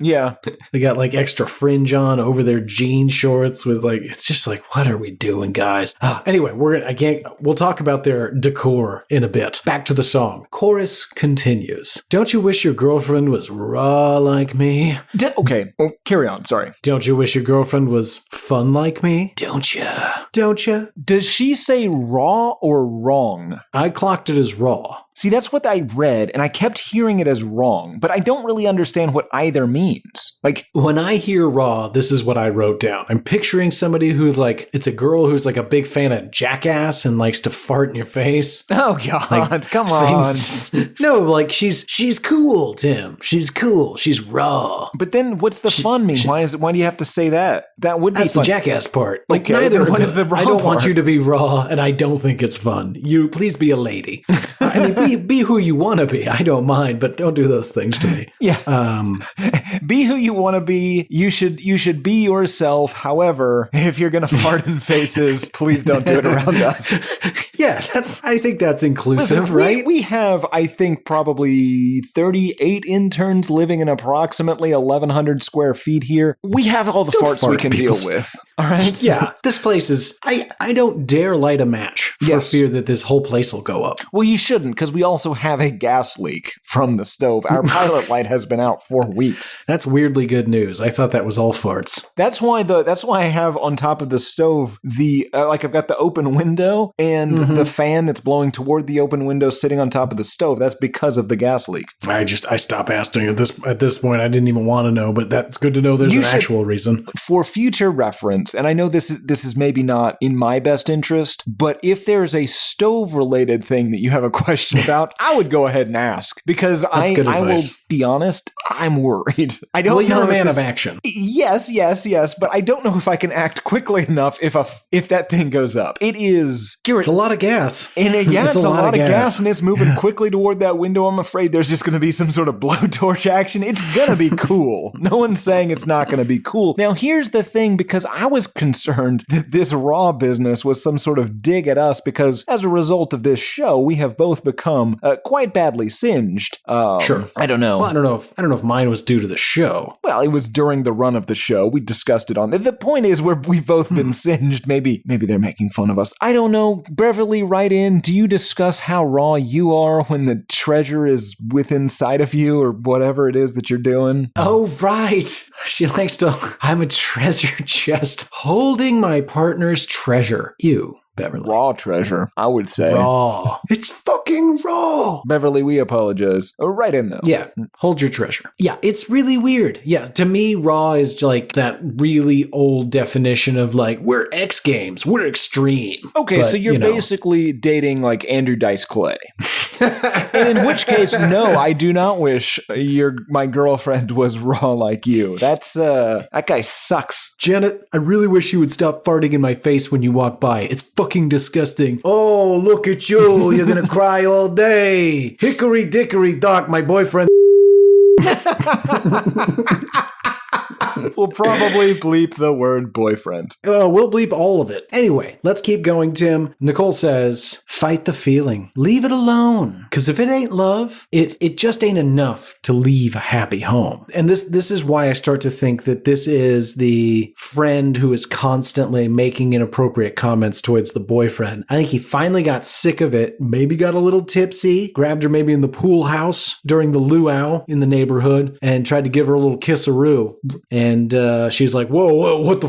Yeah. They got like extra fringe on over their jean shorts with like, it's just like, what are we doing, guys? Anyway, we'll talk about their decor in a bit. Back to the song. Chorus continues. Don't you wish your girlfriend was raw like me? Okay, well, carry on. Sorry. Don't you wish your girlfriend was fun like me? Don't ya? Don't ya? Does she say raw or wrong? I clocked it as raw. See, that's what I read, and I kept hearing it as wrong, but I don't really understand what either means. Like, when I hear raw, this is what I wrote down. I'm picturing somebody who's like, it's a girl who's like a big fan of Jackass and likes to fart in your face. oh God, Like, come on. No, like she's cool, Tim. She's cool. She's raw. But then what's the fun mean? Why do you have to say that? That would be That's fun. the Jackass part. Like, Okay, neither then are what good. is the raw I don't want part? you to be raw, and I don't think it's fun. You please be a lady. I mean, be who you want to be. I don't mind, but don't do those things to me. Yeah. Be who you want to be. You should be yourself. However, if you're gonna fart in faces, please don't do it around us. Yeah, I think that's inclusive, Listen, right? We have, I think, probably 38 interns living in approximately 1,100 square feet here. We have all the Don't farts we fart can in deal people's- with. All right. Yeah, this place is. I don't dare light a match for Yes. fear that this whole place will go up. Well, you shouldn't, because we also have a gas leak from the stove. Our pilot light has been out for weeks. That's weirdly good news. I thought that was all farts. That's why I have on top of the stove the I've got the open window and the fan that's blowing toward the open window sitting on top of the stove. That's because of the gas leak. I stopped asking at this point. I didn't even want to know, but that's good to know there's You an should- actual reason. For future reference, and I know this is maybe not in my best interest, but if there's a stove related thing that you have a question about, I would go ahead and ask, because I good will advice. be honest, I'm worried. I don't Well, know you're a if man this- of action. Yes, but I don't know if I can act quickly enough if that thing goes up. It is It's a lot of gas. And it's a lot of gas, and it's moving Yeah. quickly toward that window. I'm afraid there's just going to be some sort of blowtorch action. It's going to be cool. No one's saying it's not going to be cool. Now, here's the thing, because I was concerned that this raw business was some sort of dig at us, because as a result of this show, we have both become quite badly singed. Sure. I don't know. Well, I don't know if mine was due to the show. Well, it was during the run of the show. We discussed it on. The point is, we've both been singed. Maybe they're making fun of us. I don't know. Beverly, write in. Do you discuss how raw you are when the treasure is within sight of you, or whatever it is that you're doing? Oh, right. She likes to. I'm a treasure chest holding my partner's treasure. You, Beverly. Raw treasure, I would say. Raw. It's fucking raw. Beverly, we apologize. Write in though. Yeah, hold your treasure. Yeah, it's really weird. Yeah, to me, raw is like that really old definition of like, we're X Games, we're extreme. Okay, But, so you're basically dating like Andrew Dice Clay. And in which case, no, I do not wish my girlfriend was raw like you. That guy sucks. Janet, I really wish you would stop farting in my face when you walk by. It's fucking disgusting. Oh, look at you. You're gonna cry all day. Hickory dickory dock, my boyfriend. We'll probably bleep the word boyfriend. We'll bleep all of it. Anyway, let's keep going, Tim. Nicole says, fight the feeling. Leave it alone. Because if it ain't love, it just ain't enough to leave a happy home. And this is why I start to think that this is the friend who is constantly making inappropriate comments towards the boyfriend. I think he finally got sick of it, maybe got a little tipsy, grabbed her maybe in the pool house during the luau in the neighborhood, and tried to give her a little kisseroo. And she's like, whoa, what the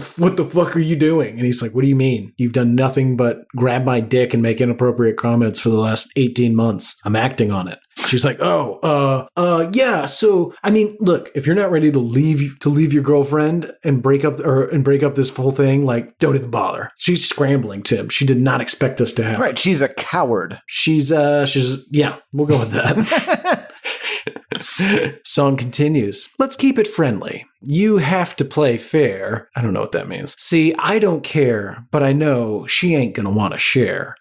fuck are you doing? And he's like, what do you mean? You've done nothing but grab my dick and make inappropriate comments for the last 18 months. I'm acting on it. She's like, yeah. So, I mean, look, if you're not ready to leave your girlfriend and break up this whole thing, like, don't even bother. She's scrambling, Tim. She did not expect this to happen. Right, she's a coward. She's yeah, we'll go with that. Song continues. Let's keep it friendly. You have to play fair. I don't know what that means. See, I don't care, but I know she ain't gonna want to share.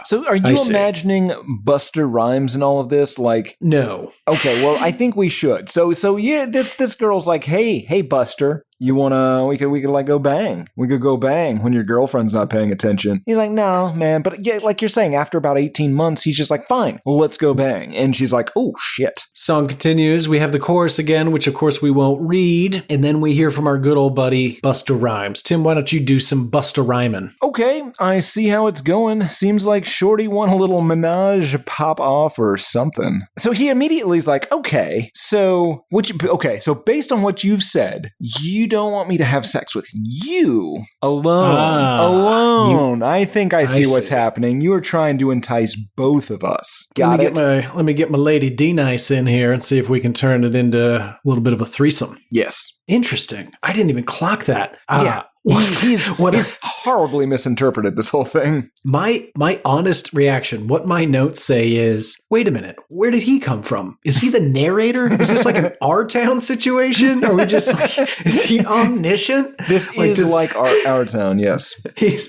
So are I you see. imagining Buster Rhymes and all of this? Like, No. okay, well, I think we should. So yeah, this girl's like, hey, Buster, we could like go bang. We could go bang when your girlfriend's not paying attention. He's like, no, man. But yeah, like you're saying, after about 18 months, he's just like, fine, let's go bang. And she's like, oh, shit. Song continues. We have the chorus again, which of course we won't read. And then we hear from our good old buddy, Busta Rhymes. Tim, why don't you do some Busta Rhyming? Okay, I see how it's going. Seems like Shorty want a little menage pop off or something. So he immediately is like, okay, so based on what you've said, you don't want me to have sex with you alone. I think I see what's happening. You are trying to entice both of us. Let me get my lady D-Nice in here and see if we can turn it into a little bit of a threesome. Yes. Interesting. I didn't even clock that. Yeah. He's horribly misinterpreted this whole thing. My honest reaction, what my notes say is, wait a minute, where did he come from? Is he the narrator? Is this like an Our-Town situation? Are we just like, is he omniscient? This is like our town, yes. He's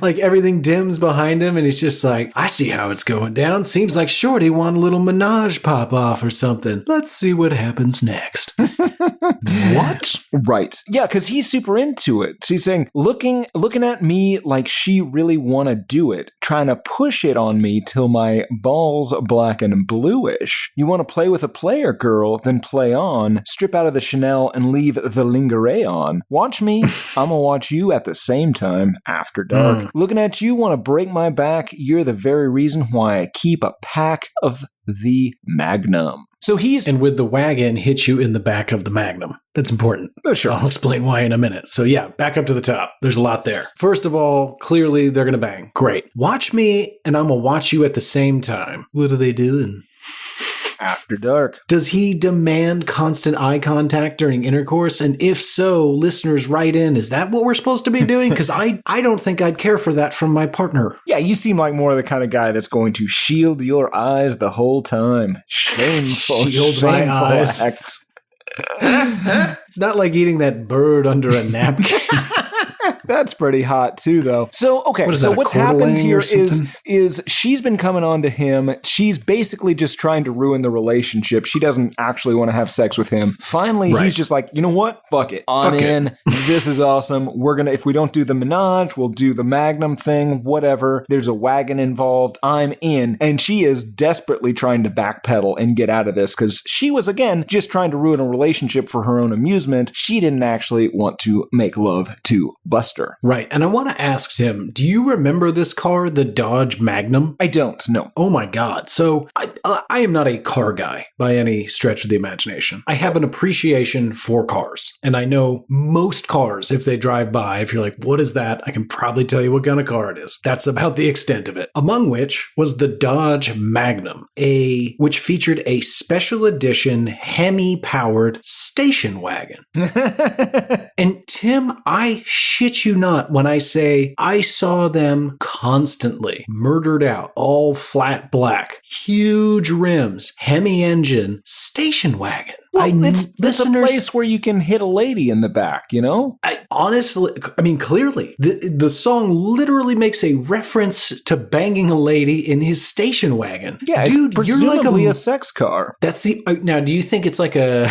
like everything dims behind him and he's just like, I see how it's going down. Seems like Shorty want a little menage pop off or something. Let's see what happens next. What? Right. Yeah, because he's super into it. She's saying, looking at me like she really want to do it, trying to push it on me till my balls black and bluish. You want to play with a player, girl, then play on. Strip out of the Chanel and leave the lingerie on. Watch me. I'm gonna watch you at the same time after dark. Looking at you, want to break my back. You're the very reason why I keep a pack of the Magnum. So and with the wagon, hit you in the back of the Magnum. That's important. Oh, sure. I'll explain why in a minute. So yeah, back up to the top. There's a lot there. First of all, clearly they're going to bang. Great. Watch me and I'm going to watch you at the same time. What are they doing? After dark. Does he demand constant eye contact during intercourse? And if so, listeners write in, is that what we're supposed to be doing? Because I don't think I'd care for that from my partner. Yeah, you seem like more the kind of guy that's going to shield your eyes the whole time. Shameful, my eyes. Acts. It's not like eating that bird under a napkin. That's pretty hot too, though. So, okay, so what's happened here is she's been coming on to him. She's basically just trying to ruin the relationship. She doesn't actually want to have sex with him. Finally, he's just like, you know what? Fuck it. I'm in. This is awesome. We're going to, if we don't do the menage, we'll do the Magnum thing, whatever. There's a wagon involved. I'm in. And she is desperately trying to backpedal and get out of this because she was, again, just trying to ruin a relationship for her own amusement. She didn't actually want to make love to Buster. Right. And I want to ask Tim, do you remember this car, the Dodge Magnum? I don't, no. Oh my God. So I am not a car guy by any stretch of the imagination. I have an appreciation for cars. And I know most cars, if they drive by, if you're like, what is that? I can probably tell you what kind of car it is. That's about the extent of it. Among which was the Dodge Magnum, which featured a special edition Hemi-powered station wagon. And Tim, I shit you not when I say I saw them constantly murdered out, all flat black, huge rims, Hemi engine, station wagon. Well, it's a place where you can hit a lady in the back, you know? Clearly, the song literally makes a reference to banging a lady in his station wagon. Yeah, dude, it's presumably you're like a sex car. That's now, do you think it's like a...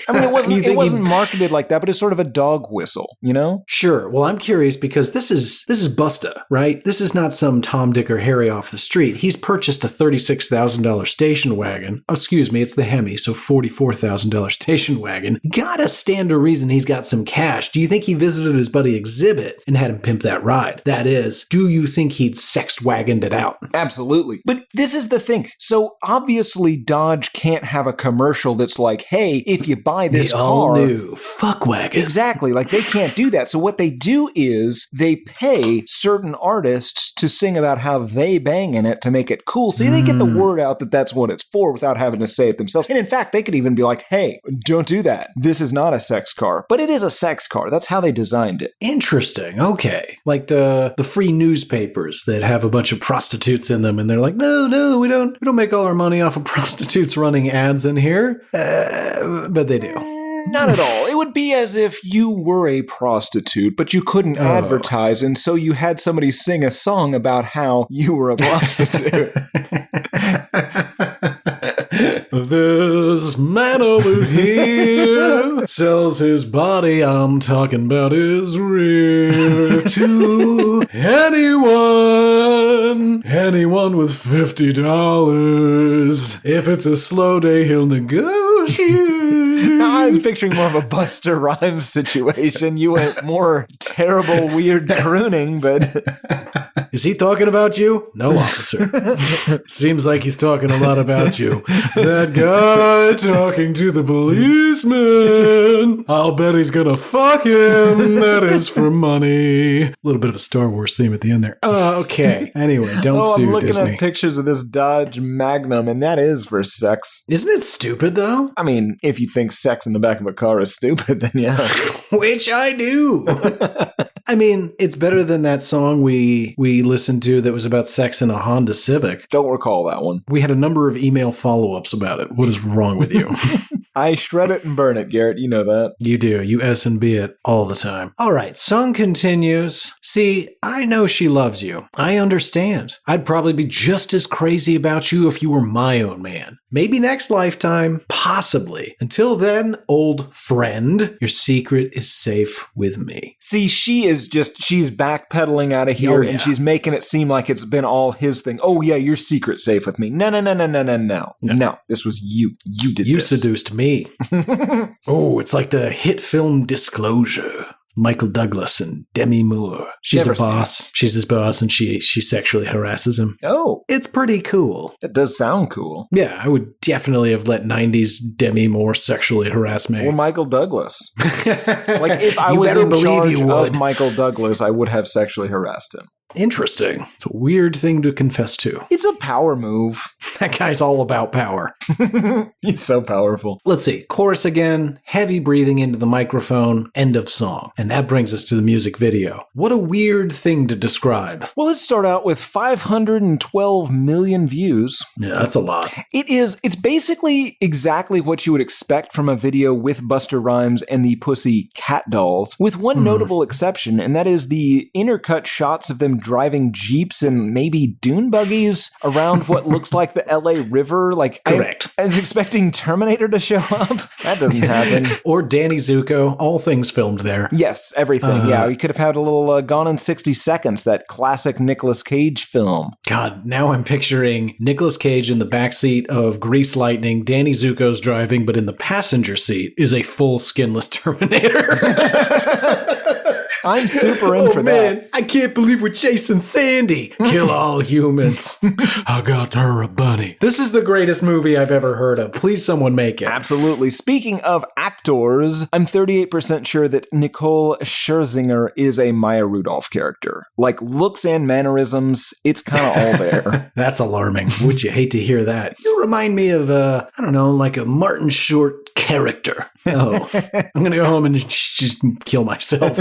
I mean, it wasn't marketed like that, but it's sort of a dog whistle, you know? Sure. Well, I'm curious because this is Busta, right? This is not some Tom, Dick, or Harry off the street. He's purchased a $36,000 station wagon. Oh, excuse me, it's the Hemi, so $44,000 station wagon. Gotta stand to reason he's got some cash. Do you think he visited his buddy Exhibit and had him pimp that ride? That is, do you think he'd sex-wagoned it out? Absolutely. But this is the thing. So obviously Dodge can't have a commercial that's like, hey, if you buy this car... all new fuck wagon. Exactly. Like they can't do that. So what they do is they pay certain artists to sing about how they bang in it to make it cool. So they get the word out that that's what it's for without having to say it themselves. And in fact, they could even be like, hey, don't do that. This is not a sex car. But it is a sex car. That's how they designed it. Interesting. Okay. Like the free newspapers that have a bunch of prostitutes in them and they're like, no, we don't make all our money off of prostitutes running ads in here. But they do. Not at all. It would be as if you were a prostitute, but you couldn't advertise, and so you had somebody sing a song about how you were a prostitute. This man over here Sells his body, I'm talking about his rear, to anyone with $50. If it's a slow day, he'll negotiate. I was picturing more of a Busta Rhymes situation. You went more terrible, weird crooning, but... Is he talking about you? No, officer. Seems like he's talking a lot about you. That guy talking to the policeman. I'll bet he's gonna fuck him. That is for money. A little bit of a Star Wars theme at the end there. Okay. Anyway, don't sue I'm looking Disney. at pictures of this Dodge Magnum, and that is for sex. Isn't it stupid, though? I mean, if you think sex in the back of a car is stupid, then yeah. Which I do. I mean, it's better than that song we listened to that was about sex in a Honda Civic. Don't recall that one. We had a number of email follow-ups about it. What is wrong with you? I shred it and burn it, Garrett. You know that. You do. You S&B it all the time. All right, song continues. See, I know she loves you. I understand. I'd probably be just as crazy about you if you were my own man. Maybe next lifetime. Possibly. Until then, old friend, your secret is safe with me. See, she's backpedaling out of here, and she's making it seem like it's been all his thing. Oh, yeah, your secret's safe with me. No. No, this was you. You did this. You seduced me. Oh, it's like the hit film Disclosure. Michael Douglas and Demi Moore. She's Never a boss. She's his boss, and she sexually harasses him. Oh. It's pretty cool. That does sound cool. Yeah, I would definitely have let 90s Demi Moore sexually harass me. Or Michael Douglas. Like, if I You was better in believe charge you would. of Michael Douglas, I would have sexually harassed him. Interesting. It's a weird thing to confess to. It's a power move. That guy's all about power. He's so powerful. Let's see. Chorus again. Heavy breathing into the microphone. End of song. And that brings us to the music video. What a weird thing to describe. Well, let's start out with 512 million views. Yeah, that's a lot. It's basically exactly what you would expect from a video with Busta Rhymes and the Pussycat dolls, with one notable exception, and that is the intercut shots of them driving Jeeps and maybe dune buggies around what looks like the LA River. Like, correct. I was expecting Terminator to show up. That doesn't happen. Or Danny Zuko. All things filmed there. Yes, everything. Yeah, you could have had a little Gone in 60 Seconds, that classic Nicolas Cage film. God, now I'm picturing Nicolas Cage in the backseat of Grease Lightning. Danny Zuko's driving, but in the passenger seat is a full skinless Terminator. I'm super in for that. I can't believe we're chasing Sandy. Kill all humans. I got her a bunny. This is the greatest movie I've ever heard of. Please, someone make it. Absolutely. Speaking of actors, I'm 38% sure that Nicole Scherzinger is a Maya Rudolph character. Like, looks and mannerisms, it's kind of all there. That's alarming. Would you hate to hear that? You remind me of, I don't know, like a Martin Short character. Oh, I'm going to go home and just kill myself.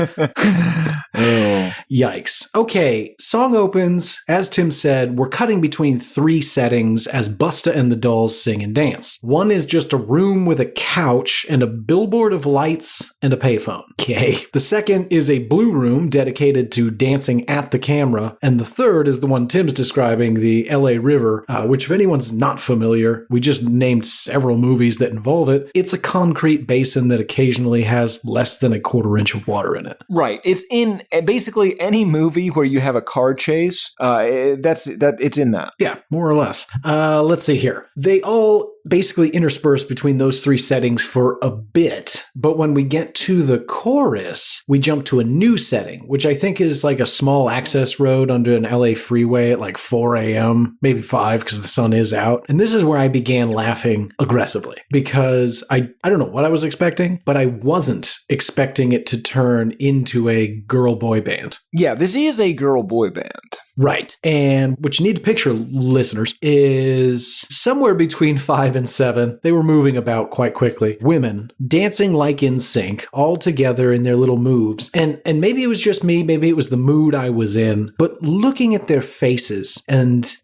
Oh. Yikes. Okay, song opens. As Tim said, we're cutting between three settings as Busta and the dolls sing and dance. One is just a room with a couch and a billboard of lights and a payphone. Okay. The second is a blue room dedicated to dancing at the camera. And the third is the one Tim's describing, the LA River, which if anyone's not familiar, we just named several movies that involve it. It's a concrete basin that occasionally has less than a quarter inch of water in it. Right. It's in basically any movie where you have a car chase. It's in that. Yeah, more or less. Let's see here. They all basically intersperse between those three settings for a bit, but when we get to the chorus, we jump to a new setting, which I think is like a small access road under an LA freeway at like 4 a.m., maybe 5 because the sun is out. And this is where I began laughing aggressively because I don't know what I was expecting, but I wasn't expecting it to turn into a girl-boy band. Yeah, this is a girl-boy band. Right. And what you need to picture, listeners, is somewhere between 5 and 7. They were moving about quite quickly. Women dancing like in sync, all together in their little moves. And maybe it was just me, maybe it was the mood I was in, but looking at their faces and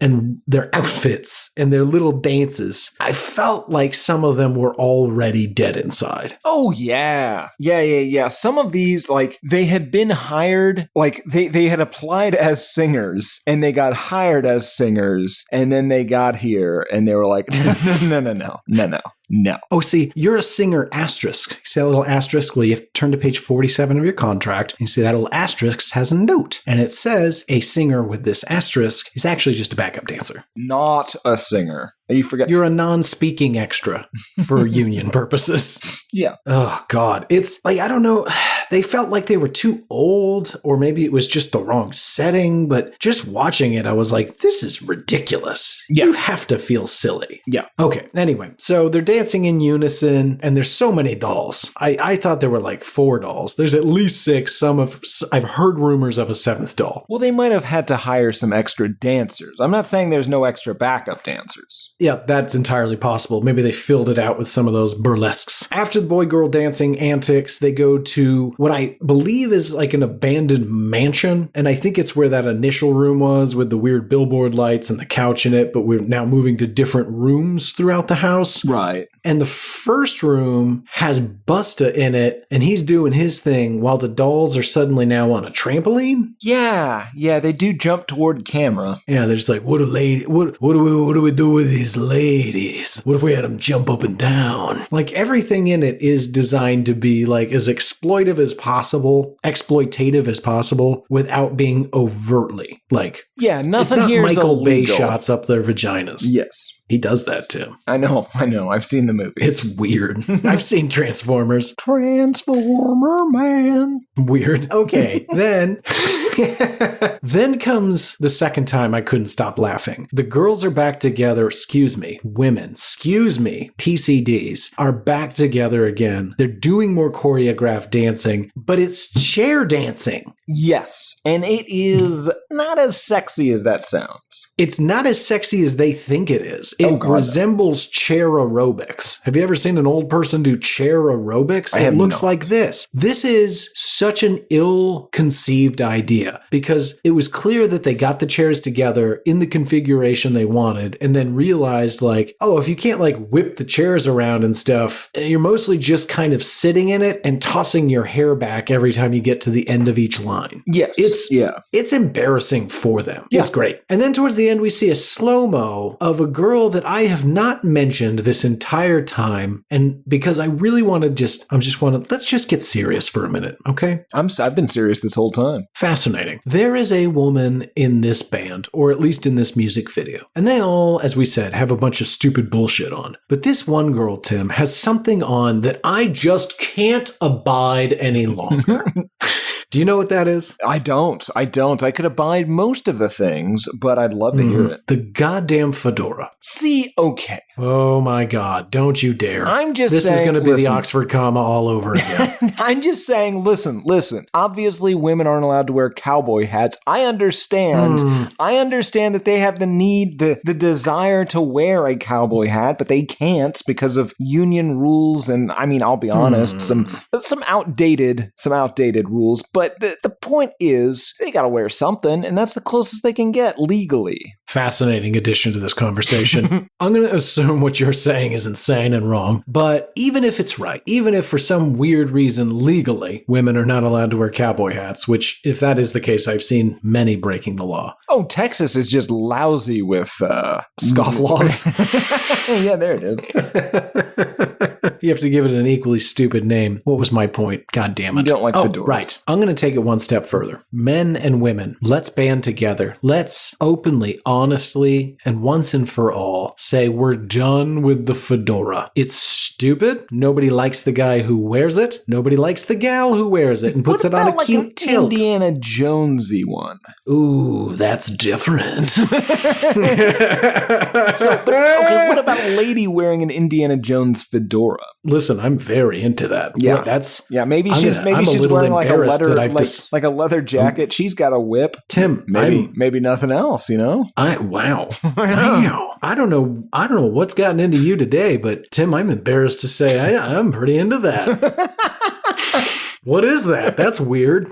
their outfits and their little dances, I felt like some of them were already dead inside. Oh, yeah. Yeah. Some of these, like, they had been hired, like, they had applied as singers. And they got hired as singers, and then they got here, and they were like, no. No. Oh, see, you're a singer asterisk. You see that little asterisk? Well, you have to turn to page 47 of your contract. And you see that little asterisk has a note. And it says a singer with this asterisk is actually just a backup dancer. Not a singer. You forget. You're a non-speaking extra for union purposes. Yeah. Oh, God. It's like, I don't know. They felt like they were too old, or maybe it was just the wrong setting. But just watching it, I was like, this is ridiculous. Yeah. You have to feel silly. Yeah. Okay. Anyway, so they're dancing in unison, and there's so many dolls. I thought there were like 4 dolls. There's at least 6. I've heard rumors of a 7th doll. Well, they might have had to hire some extra dancers. I'm not saying there's no extra backup dancers. Yeah, that's entirely possible. Maybe they filled it out with some of those burlesques. After the boy-girl dancing antics, they go to what I believe is like an abandoned mansion. And I think it's where that initial room was with the weird billboard lights and the couch in it. But we're now moving to different rooms throughout the house. Right. And the first room has Busta in it, and he's doing his thing while the dolls are suddenly now on a trampoline. Yeah, they do jump toward camera. Yeah, they're just like, what do we do with these ladies? What if we had them jump up and down? Like, everything in it is designed to be like as exploitative as possible without being overtly like. Yeah, nothing it's not here is Michael Bay illegal. shots up their vaginas. Yes. He does that too. I know. I've seen the movie. It's weird. I've seen Transformers. Transformer Man. Weird. Okay, then comes the second time I couldn't stop laughing. The girls are back together. Women, PCDs are back together again. They're doing more choreographed dancing, but it's chair dancing. Yes, and it is not as sexy as that sounds. It's not as sexy as they think it is. It resembles chair aerobics. Have you ever seen an old person do chair aerobics? It looks like this. This is such an ill-conceived idea because it was clear that they got the chairs together in the configuration they wanted and then realized like, oh, if you can't like whip the chairs around and stuff, you're mostly just kind of sitting in it and tossing your hair back every time you get to the end of each line. Yes. It's embarrassing for them. Yeah. It's great. And then towards the end, we see a slow-mo of a girl that I have not mentioned this entire time. And because I really want to let's just get serious for a minute. Okay. I've been serious this whole time. Fascinating. There is a woman in this band, or at least in this music video. And they all, as we said, have a bunch of stupid bullshit on. But this one girl, Tim, has something on that I just can't abide any longer. Do you know what that is? I don't. I could abide most of the things, but I'd love to hear it. The goddamn fedora. See, okay. Oh my God, don't you dare. I'm just This saying, is going to be listen. the Oxford comma all over again. I'm just saying, listen. Obviously, women aren't allowed to wear cowboy hats. I understand. I understand that they have the need, the desire to wear a cowboy hat, but they can't because of union rules. And I mean, I'll be honest, some outdated rules. But the point is, they got to wear something, and that's the closest they can get legally. Fascinating addition to this conversation. I'm going to assume what you're saying is insane and wrong, but even if it's right, even if for some weird reason legally women are not allowed to wear cowboy hats, which if that is the case, I've seen many breaking the law. Oh, Texas is just lousy with scofflaws. Yeah, there it is. You have to give it an equally stupid name. What was my point? God damn it. You don't like fedoras. Right. I'm going to take it one step further. Men and women, let's band together. Let's openly, honestly, and once and for all say we're done with the fedora. It's stupid. Nobody likes the guy who wears it. Nobody likes the gal who wears it and puts it on a like cute an tilt. Indiana Jonesy one. Ooh, that's different. So, but okay, what about a lady wearing an Indiana Jones fedora? Listen, I'm very into that. Yeah, Maybe she's wearing like a leather jacket. She's got a whip. Tim, maybe nothing else. You know. Wow. I don't know what's gotten into you today, but Tim, I'm embarrassed to say I'm pretty into that. What is that? That's weird.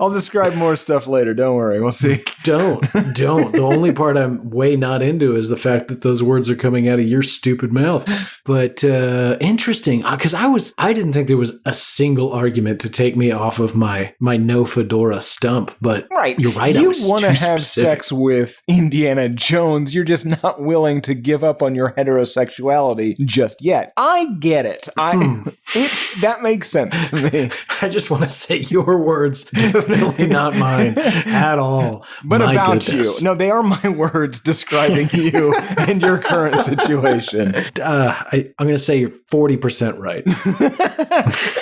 I'll describe more stuff later. Don't worry. We'll see. Don't. The only part I'm way not into is the fact that those words are coming out of your stupid mouth. But interesting, because I didn't think there was a single argument to take me off of my no fedora stump. But right, you're right. You want to have sex with Indiana Jones. You're just not willing to give up on your heterosexuality just yet. I get it. That makes sense to me. I just want to say your words, definitely not mine at all. But my about goodness. you. No, they are my words describing you and your current situation. I'm going to say you're 40% right.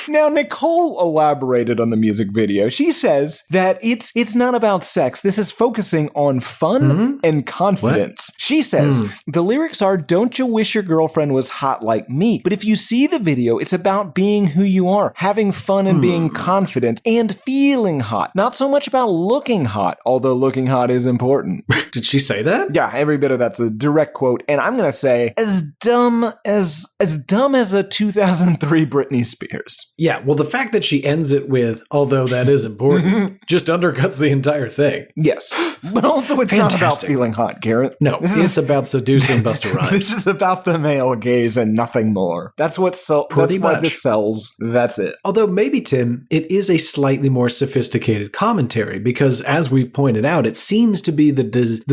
Now, Nicole elaborated on the music video. She says that it's not about sex. This is focusing on fun and confidence. What? She says, the lyrics are, don't you wish your girlfriend was hot like me? But if you see the video, it's about being who you are, having fun and being confident and feeling hot. Not so much about looking hot, although looking hot is important. Did she say that? Yeah, every bit of that's a direct quote. And I'm going to say, as dumb as a 2003 Britney Spears. Yeah, well, the fact that she ends it with, although that is important, just undercuts the entire thing. Yes. But also it's not about feeling hot, Garrett. No, it's about seducing Busta Rhymes. This is about the male gaze and nothing more. That's what this sells. That's it. Although maybe, Tim, it is a slightly more sophisticated commentary because, as we've pointed out, it seems to be the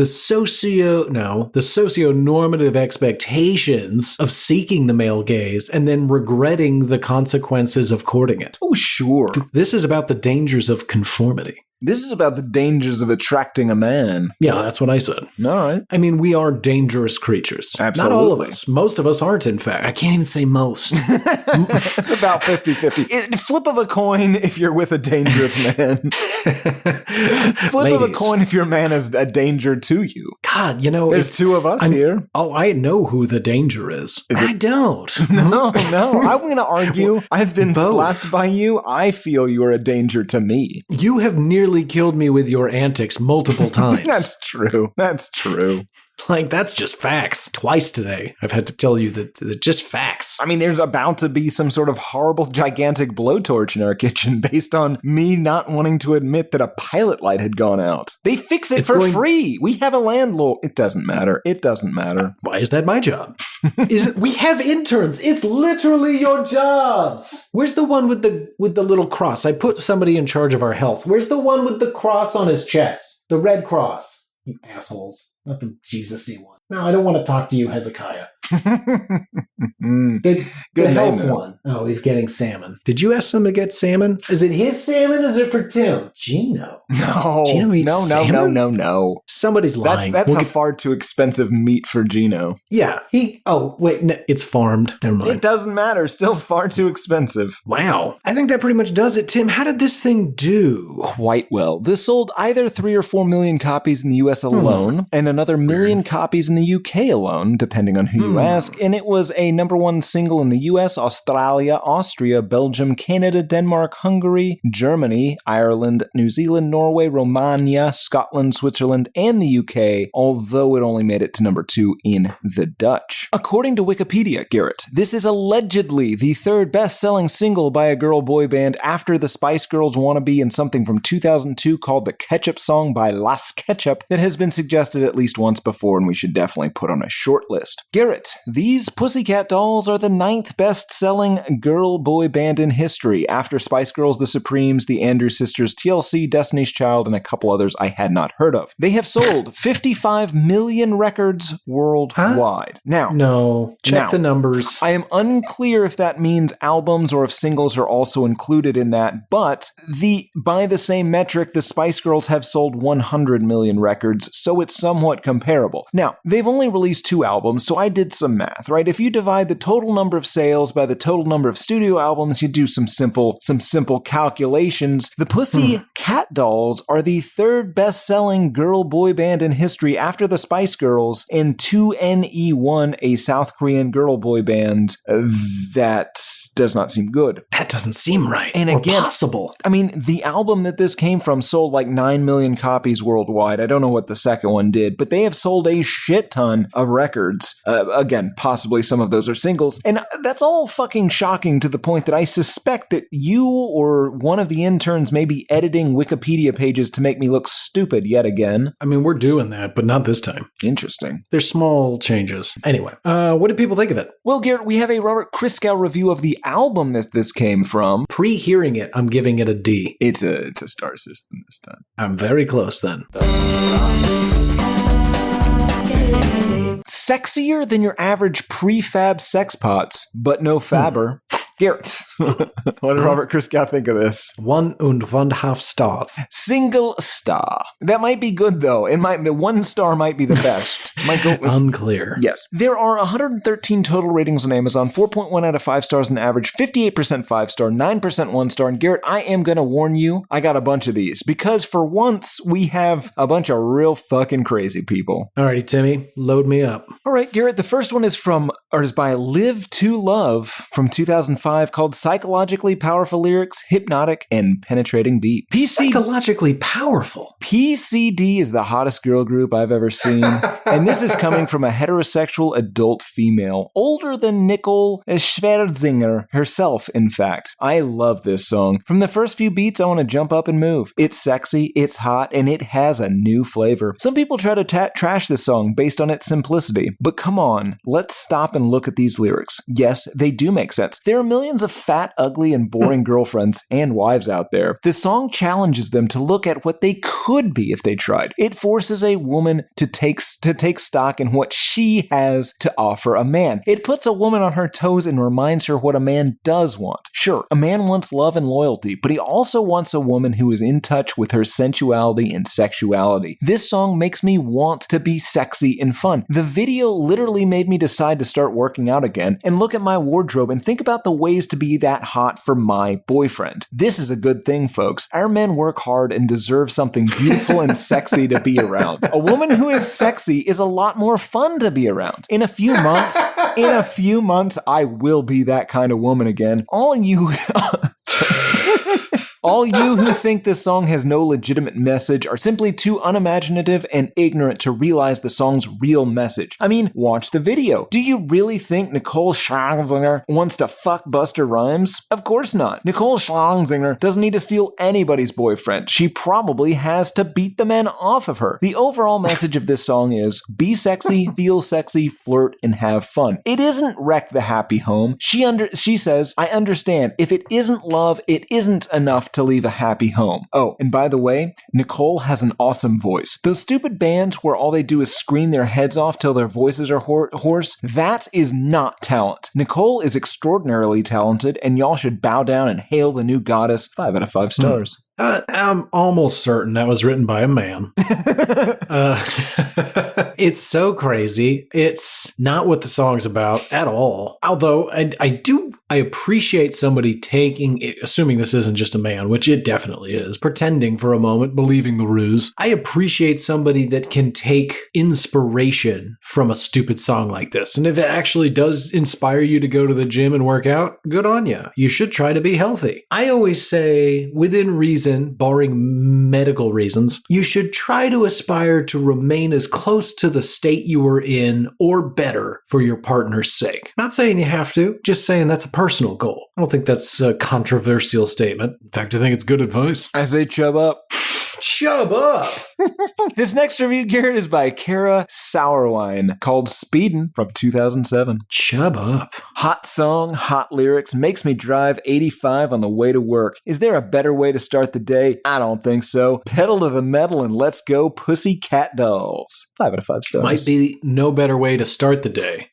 socio-normative expectations of seeking the male gaze and then regretting the consequences of courting it. Oh, sure. This is about the dangers of conformity. This is about the dangers of attracting a man. Yeah, that's what I said. All right. I mean, we are dangerous creatures. Absolutely. Not all of us. Most of us aren't, in fact. I can't even say most. It's about 50-50. Flip of a coin if you're with a dangerous man. Flip of a coin if your man is a danger to you. God, there's two of us here. Oh, I know who the danger is. I don't. No. I'm going to argue. I've been slapped by you. I feel you're a danger to me. You have nearly killed me with your antics multiple times. That's true. Like, that's just facts. Twice today, I've had to tell you that just facts. I mean, there's about to be some sort of horrible, gigantic blowtorch in our kitchen based on me not wanting to admit that a pilot light had gone out. They fix it for free. We have a landlord. It doesn't matter. Why is that my job? We have interns. It's literally your jobs. Where's the one with the little cross? I put somebody in charge of our health. Where's the one with the cross on his chest? The red cross. You assholes. Not the Jesus-y one. No, I don't want to talk to you, Hezekiah. The health one. Oh, he's getting salmon. Did you ask him to get salmon? Is it his salmon or is it for Tim? Gino. No. Gino eats salmon? No. Somebody's lying. That's a far too expensive meat for Gino. Yeah. It's farmed. Never mind. It doesn't matter. Still far too expensive. Wow. I think that pretty much does it, Tim. How did this thing do? Quite well. This sold either 3 or 4 million copies in the US alone, and another million copies in the UK alone, depending on who you ask. And it was a #1 single in the US, Australia, Austria, Belgium, Canada, Denmark, Hungary, Germany, Ireland, New Zealand, Norway, Romania, Scotland, Switzerland, and the UK, although it only made it to #2 in the Dutch. According to Wikipedia, Garrett, this is allegedly the 3rd best-selling single by a girl boy band after the Spice Girls Wannabe and something from 2002 called The Ketchup Song by Las Ketchup that has been suggested at least once before and we should definitely put on a short list. Garrett, these Pussycat Dolls are the 9th best-selling girl-boy band in history, after Spice Girls, The Supremes, The Andrews Sisters, TLC, Destiny's Child, and a couple others I had not heard of. They have sold 55 million records worldwide. Now, check the numbers. I am unclear if that means albums or if singles are also included in that, but by the same metric, the Spice Girls have sold 100 million records, so it's somewhat comparable. Now, they've only released 2 albums, so I did some math, right? If you divide the total number of sales by the total number of studio albums, you do some simple calculations. The Pussycat Dolls Dolls are the third best-selling girl boy band in history after the Spice Girls, and 2NE1, a South Korean girl boy band. That does not seem good. That doesn't seem right. And or again, possible. I mean, the album that this came from sold like 9 million copies worldwide. I don't know what the second one did, but they have sold a shit ton of records. Again, possibly some of those are singles. And that's all fucking shocking to the point that I suspect that you or one of the interns may be editing Wikipedia pages to make me look stupid yet again. I mean, we're doing that, but not this time. Interesting. There's small changes. Anyway, what did people think of it? Well, Garrett, we have a Robert Christgau review of the album that this came from. Pre-hearing it, I'm giving it a D. It's a star system this time. I'm very close then. Sexier than your average prefab sex pots, but no fabber. Garrett, what did Robert Christgau think of this? 1.5 stars. Single star. That might be good, though. The 1 star might be the best. Might go with, unclear. Yes. There are 113 total ratings on Amazon, 4.1 out of 5 stars on average, 58% 5-star, 9% 1-star. And Garrett, I am going to warn you, I got a bunch of these because for once we have a bunch of real fucking crazy people. Alrighty, Timmy, load me up. All right, Garrett, the first one is by Live to Love from 2005 called Psychologically Powerful Lyrics, Hypnotic, and Penetrating Beat. Psychologically powerful. PCD is the hottest girl group I've ever seen. And this is coming from a heterosexual adult female, older than Nicole Scherzinger herself, in fact. I love this song. From the first few beats, I want to jump up and move. It's sexy, it's hot, and it has a new flavor. Some people try to trash this song based on its simplicity, but come on, let's stop and look at these lyrics. Yes, they do make sense. There are millions of fat, ugly, and boring girlfriends and wives out there. The song challenges them to look at what they could be if they tried. It forces a woman to take stock in what she has to offer a man. It puts a woman on her toes and reminds her what a man does want. Sure, a man wants love and loyalty, but he also wants a woman who is in touch with her sensuality and sexuality. This song makes me want to be sexy and fun. The video literally made me decide to start working out again and look at my wardrobe and think about the ways to be that hot for my boyfriend. This is a good thing, folks. Our men work hard and deserve something beautiful and sexy to be around. A woman who is sexy is a lot more fun to be around. In a few months, I will be that kind of woman again. All you who think this song has no legitimate message are simply too unimaginative and ignorant to realize the song's real message. I mean, watch the video. Do you really think Nicole Scherzinger wants to fuck Busta Rhymes? Of course not. Nicole Scherzinger doesn't need to steal anybody's boyfriend. She probably has to beat the men off of her. The overall message of this song is be sexy, feel sexy, flirt, and have fun. It isn't wreck the happy home. She says, I understand. If it isn't love, it isn't enough to leave a happy home. Oh, and by the way, Nicole has an awesome voice. Those stupid bands where all they do is scream their heads off till their voices are hoarse, that is not talent. Nicole is extraordinarily talented, and y'all should bow down and hail the new goddess. 5 out of 5 stars. I'm almost certain that was written by a man. It's so crazy. It's not what the song's about at all. Although I appreciate somebody taking it, assuming this isn't just a man, which it definitely is, pretending for a moment, believing the ruse. I appreciate somebody that can take inspiration from a stupid song like this. And if it actually does inspire you to go to the gym and work out, good on you. You should try to be healthy. I always say, within reason, barring medical reasons, you should try to aspire to remain as close to the state you were in or better for your partner's sake. Not saying you have to, just saying that's a personal goal. I don't think that's a controversial statement. In fact, I think it's good advice. I say chub up. Chub up! This next review, Garrett, is by Kara Sourwine, called Speedin' from 2007. Chub up. Hot song, hot lyrics, makes me drive 85 on the way to work. Is there a better way to start the day? I don't think so. Pedal to the metal and let's go Pussycat Dolls. 5 out of 5 stars. Might be no better way to start the day.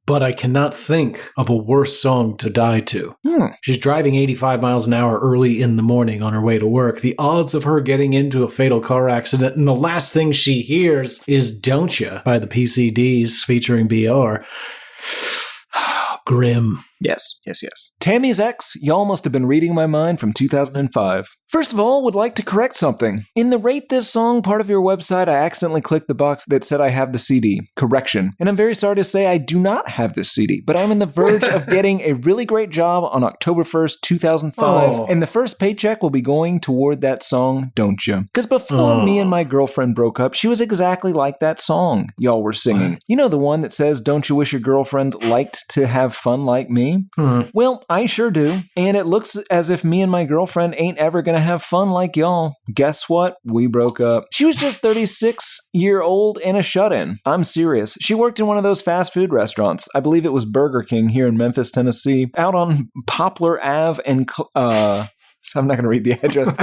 But I cannot think of a worse song to die to. She's driving 85 miles an hour early in the morning on her way to work. The odds of her getting into a fatal car accident, and the last thing she hears is Don't Ya by the PCDs featuring BR. grim. Yes. Tammy's ex, y'all must have been reading my mind from 2005. First of all, would like to correct something. In the Rate This Song part of your website, I accidentally clicked the box that said I have the CD. Correction. And I'm very sorry to say I do not have this CD, but I'm on the verge of getting a really great job on October 1st, 2005, and the first paycheck will be going toward that song, Don't Ya? Because before me and my girlfriend broke up, she was exactly like that song y'all were singing. You know the one that says, don't you wish your girlfriend liked to have fun like me? Well, I sure do. And it looks as if me and my girlfriend ain't ever gonna have fun like y'all. Guess what? We broke up. She was just 36-year-old and a shut-in. I'm serious. She worked in one of those fast food restaurants. I believe it was Burger King here in Memphis, Tennessee, out on Poplar Ave and so I'm not going to read the address.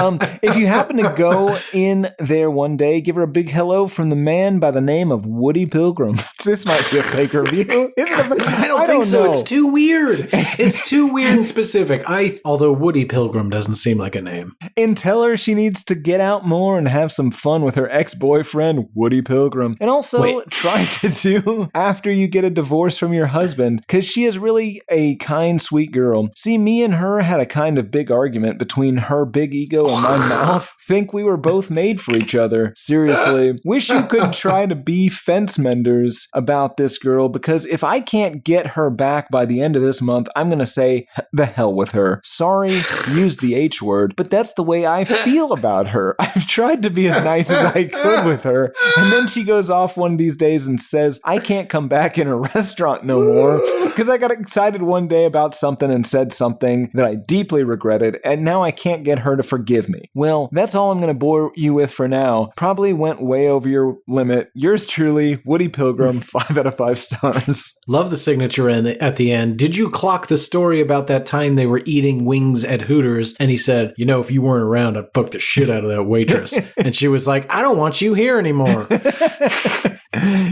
If you happen to go in there one day, give her a big hello from the man by the name of Woody Pilgrim. This might be a fake review. I don't think so. It's too weird. It's too weird and specific. Although Woody Pilgrim doesn't seem like a name. And tell her she needs to get out more and have some fun with her ex-boyfriend, Woody Pilgrim. And also try to do after you get a divorce from your husband, because she is really a kind, sweet girl. See, me and her had a kind of big argument between her big ego and my mouth. Think we were both made for each other. Seriously. Wish you could try to be fence menders about this girl, because if I can't get her back by the end of this month, I'm going to say the hell with her. Sorry, use the H word, but that's the way I feel about her. I've tried to be as nice as I could with her, and then she goes off one of these days and says, I can't come back in a restaurant no more, because I got excited one day about something and said something that I deeply regretted, and now I can't get her to forgive me. Well, that's all I'm going to bore you with for now. Probably went way over your limit. Yours truly, Woody Pilgrim, 5 out of 5 stars. Love the signature at the end. Did you clock the story about that time they were eating wings at Hooters? And he said, you know, if you weren't around, I'd fuck the shit out of that waitress. And she was like, I don't want you here anymore.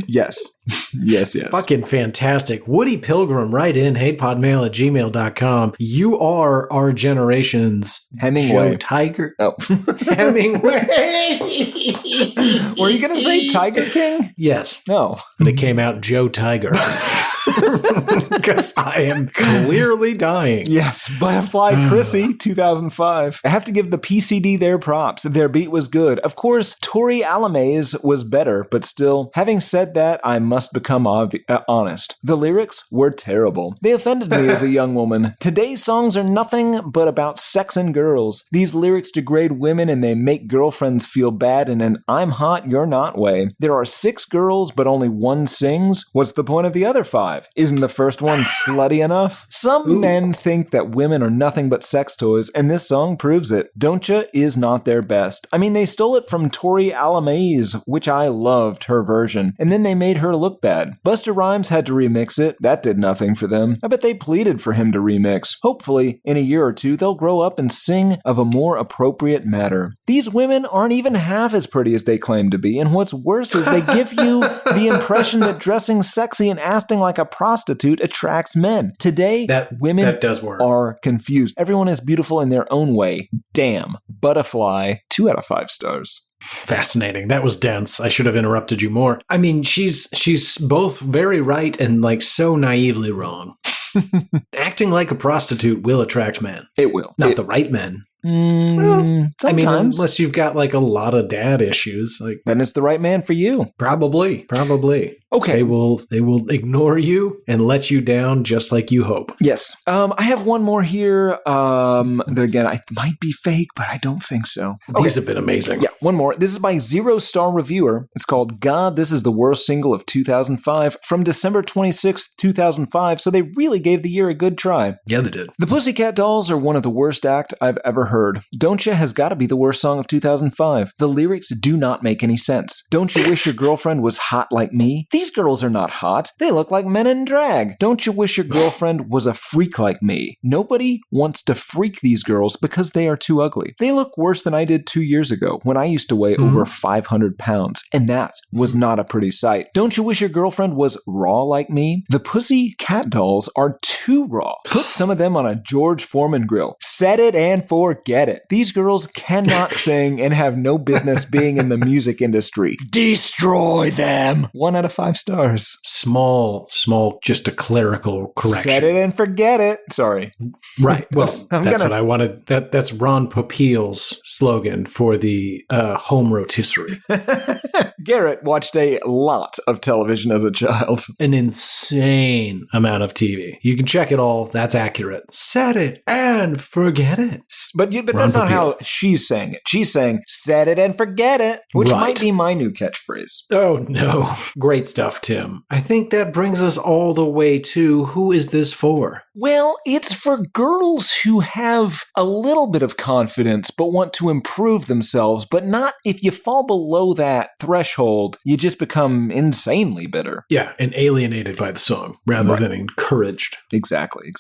Yes. Fucking fantastic. Woody Pilgrim, write in, heypodmail@gmail.com. You are our generation's Hemingway. Joe Tiger. Oh. Hemingway. Were you going to say Tiger King? Yes. No. But it came out Joe Tiger. Because I am clearly dying. Yes, Butterfly Chrissy, 2005. I have to give the PCD their props. Their beat was good. Of course, Tori Alamaze was better, but still, having said that, I must become honest. The lyrics were terrible. They offended me as a young woman. Today's songs are nothing but about sex and girls. These lyrics degrade women and they make girlfriends feel bad in an I'm hot, you're not way. There are 6 girls, but only 1 sings. What's the point of the other 5? Isn't the first one slutty enough? Some men think that women are nothing but sex toys, and this song proves it. Don't Ya is not their best. I mean, they stole it from Tori Alamaze, which I loved her version, and then they made her look bad. Busta Rhymes had to remix it. That did nothing for them. I bet they pleaded for him to remix. Hopefully, in a year or two, they'll grow up and sing of a more appropriate matter. These women aren't even half as pretty as they claim to be, and what's worse is they give you the impression that dressing sexy and acting like a prostitute attracts men. Today, women that does work. Are confused. Everyone is beautiful in their own way. Damn. Butterfly, 2 out of 5 stars. Fascinating. That was dense. I should have interrupted you more. I mean, she's both very right and like so naively wrong. Acting like a prostitute will attract men. It will. Not the right men. Well, I mean, unless you've got like a lot of dad issues, like then it's the right man for you. Probably. Okay. They will ignore you and let you down just like you hope. Yes. I have one more here. That again, I might be fake, but I don't think so. These have been amazing. Yeah, one more. This is by 0-star reviewer. It's called God, This is the Worst Single of 2005 from December 26th, 2005. So they really gave the year a good try. Yeah, they did. The Pussycat Dolls are one of the worst act I've ever heard. Don't Ya has got to be the worst song of 2005. The lyrics do not make any sense. Don't you wish your girlfriend was hot like me? These girls are not hot. They look like men in drag. Don't you wish your girlfriend was a freak like me? Nobody wants to freak these girls because they are too ugly. They look worse than I did 2 years ago when I used to weigh over 500 pounds, and that was not a pretty sight. Don't you wish your girlfriend was raw like me? The Pussycat Dolls are too too raw. Put some of them on a George Foreman grill. Set it and forget it. These girls cannot sing and have no business being in the music industry. Destroy them. 1 out of 5 stars. Small, just a clerical correction. Set it and forget it. Sorry. Right. Well, that's what I wanted. That's Ron Popeil's slogan for the home rotisserie. Garrett watched a lot of television as a child. An insane amount of TV. You can check it all. That's accurate. Set it and forget it. But that's not how she's saying it. She's saying, set it and forget it, which might be my new catchphrase. Oh, no. Great stuff, Tim. I think that brings us all the way to who is this for? Well, it's for girls who have a little bit of confidence but want to improve themselves, but not if you fall below that threshold, you just become insanely bitter. Yeah, and alienated by the song rather than encouraged. Exactly.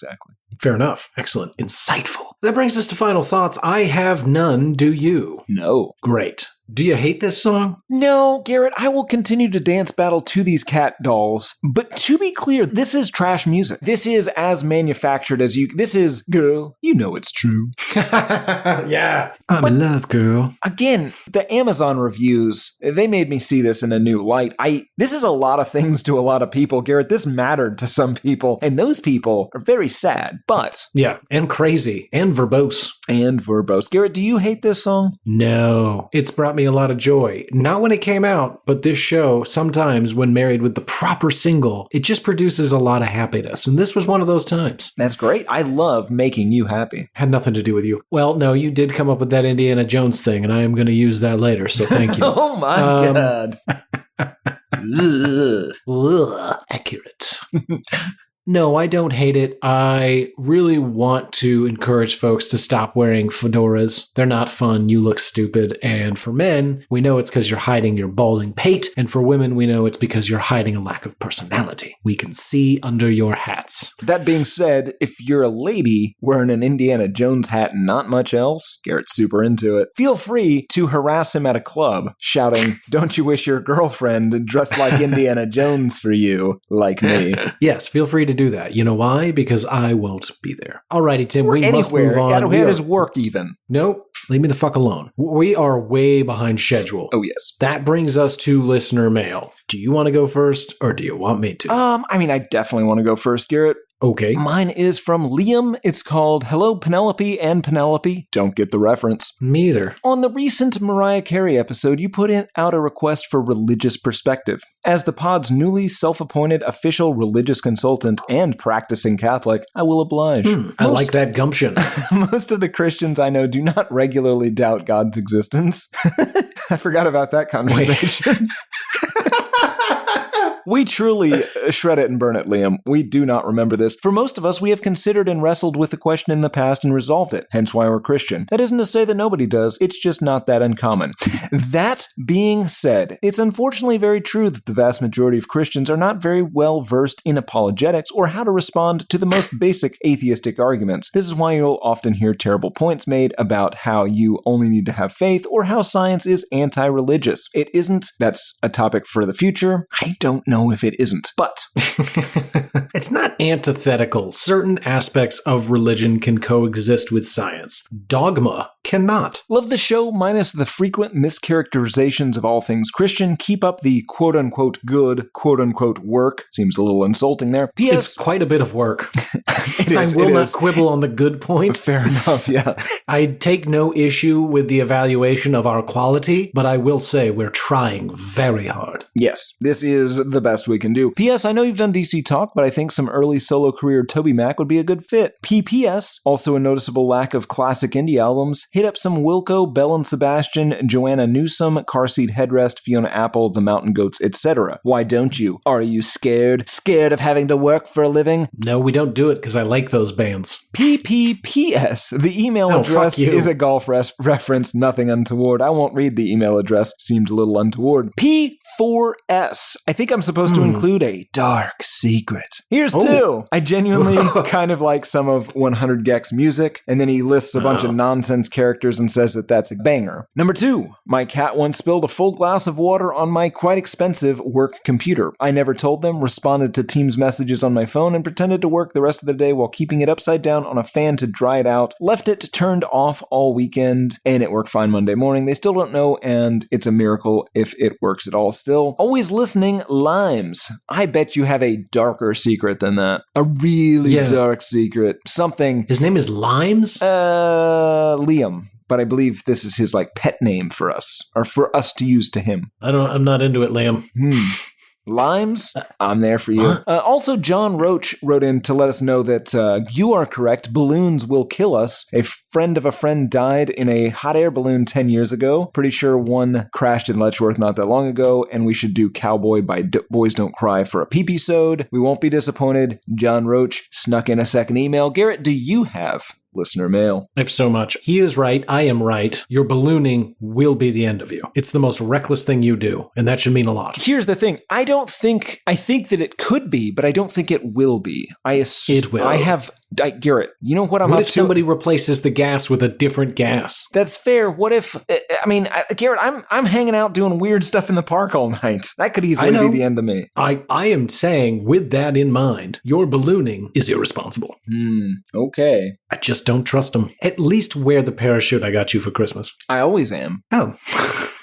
Fair enough. Excellent. Insightful. That brings us to final thoughts. I have none. Do you? No. Great. Do you hate this song? No, Garrett, I will continue to dance battle to these cat dolls. But to be clear, this is trash music. This is as manufactured as you... This is, girl, you know it's true. Yeah. I'm in love, girl. Again, the Amazon reviews, they made me see this in a new light. This is a lot of things to a lot of people, Garrett. This mattered to some people, and those people are very sad, but... Yeah, and crazy, and verbose. Garrett, do you hate this song? No. It's brought me a lot of joy. Not when it came out, but this show, sometimes when married with the proper single, it just produces a lot of happiness. And this was one of those times. That's great. I love making you happy. Had nothing to do with you. Well, no, you did come up with that Indiana Jones thing, and I am going to use that later, so thank you. Oh my God. Accurate. No, I don't hate it. I really want to encourage folks to stop wearing fedoras. They're not fun. You look stupid. And for men, we know it's because you're hiding your balding pate. And for women, we know it's because you're hiding a lack of personality. We can see under your hats. That being said, if you're a lady wearing an Indiana Jones hat and not much else, Garrett's super into it. Feel free to harass him at a club, shouting, "Don't you wish your girlfriend dressed like Indiana Jones for you, like me?" Yes, feel free to do that. You know why? Because I won't be there. Alrighty, Tim, we must move on. At his work even. Nope. Leave me the fuck alone. We are way behind schedule. Oh, yes. That brings us to listener mail. Do you want to go first, or do you want me to? I definitely want to go first, Garrett. Okay. Mine is from Liam. It's called Hello, Penelope and Penelope. Don't get the reference. Me either. On the recent Mariah Carey episode, you put out a request for religious perspective. As the pod's newly self-appointed official religious consultant and practicing Catholic, I will oblige. I like that gumption. Most of the Christians I know do not regularly doubt God's existence. I forgot about that conversation. We truly shred it and burn it, Liam. We do not remember this. For most of us, we have considered and wrestled with the question in the past and resolved it, hence why we're Christian. That isn't to say that nobody does, it's just not that uncommon. That being said, it's unfortunately very true that the vast majority of Christians are not very well versed in apologetics or how to respond to the most basic atheistic arguments. This is why you'll often hear terrible points made about how you only need to have faith or how science is anti-religious. It isn't. That's a topic for the future. I don't know if it isn't, but it's not antithetical. Certain aspects of religion can coexist with science. Dogma cannot. Love the show minus the frequent mischaracterizations of all things Christian. Keep up the quote-unquote good, quote-unquote work. Seems a little insulting there. P.S. It's quite a bit of work. I will not quibble on the good point. Fair enough, yeah. I take no issue with the evaluation of our quality, but I will say we're trying very hard. Yes, this is the best we can do. P.S. I know you've done DC Talk, but I think some early solo career Toby Mac would be a good fit. P.P.S. Also a noticeable lack of classic indie albums. Hit up some Wilco, Belle and Sebastian, Joanna Newsom, Car Seat Headrest, Fiona Apple, The Mountain Goats, etc. Why don't you? Are you scared? Scared of having to work for a living? No, we don't do it because I like those bands. PPPS. The email address fuck you. is a golf reference, nothing untoward. I won't read the email address. Seemed a little untoward. P4S. I think I'm supposed to include a dark secret. Here's two. I genuinely kind of like some of 100 Gex music, and then he lists a bunch of nonsense characters and says that that's a banger. Number 2. My cat once spilled a full glass of water on my quite expensive work computer. I never told them, responded to Teams messages on my phone, and pretended to work the rest of the day while keeping it upside down on a fan to dry it out. Left it turned off all weekend, and it worked fine Monday morning. They still don't know, and it's a miracle if it works at all still. Always listening, Limes. I bet you have a darker secret than that. A really dark secret. Something. His name is Limes? Liam. But I believe this is his pet name for us, or for us to use to him. I'm not into it, Liam. Limes, I'm there for you. Also, John Roach wrote in to let us know that you are correct. Balloons will kill us. A friend of a friend died in a hot air balloon 10 years ago. Pretty sure one crashed in Letchworth not that long ago, and we should do Cowboy by Boys Don't Cry for a Prepisode. We won't be disappointed. John Roach snuck in a second email. Garrett, do you have listener mail? I have so much. He is right. I am right. Your ballooning will be the end of you. It's the most reckless thing you do, and that should mean a lot. Here's the thing. I think that it could be, but I don't think it will be. It will. Garrett, you know what I'm up to? What if somebody replaces the gas with a different gas? That's fair. What if, Garrett, I'm hanging out doing weird stuff in the park all night. That could easily be the end of me. I am saying, with that in mind, your ballooning is irresponsible. Okay. I just don't trust them. At least wear the parachute I got you for Christmas. I always am. Oh.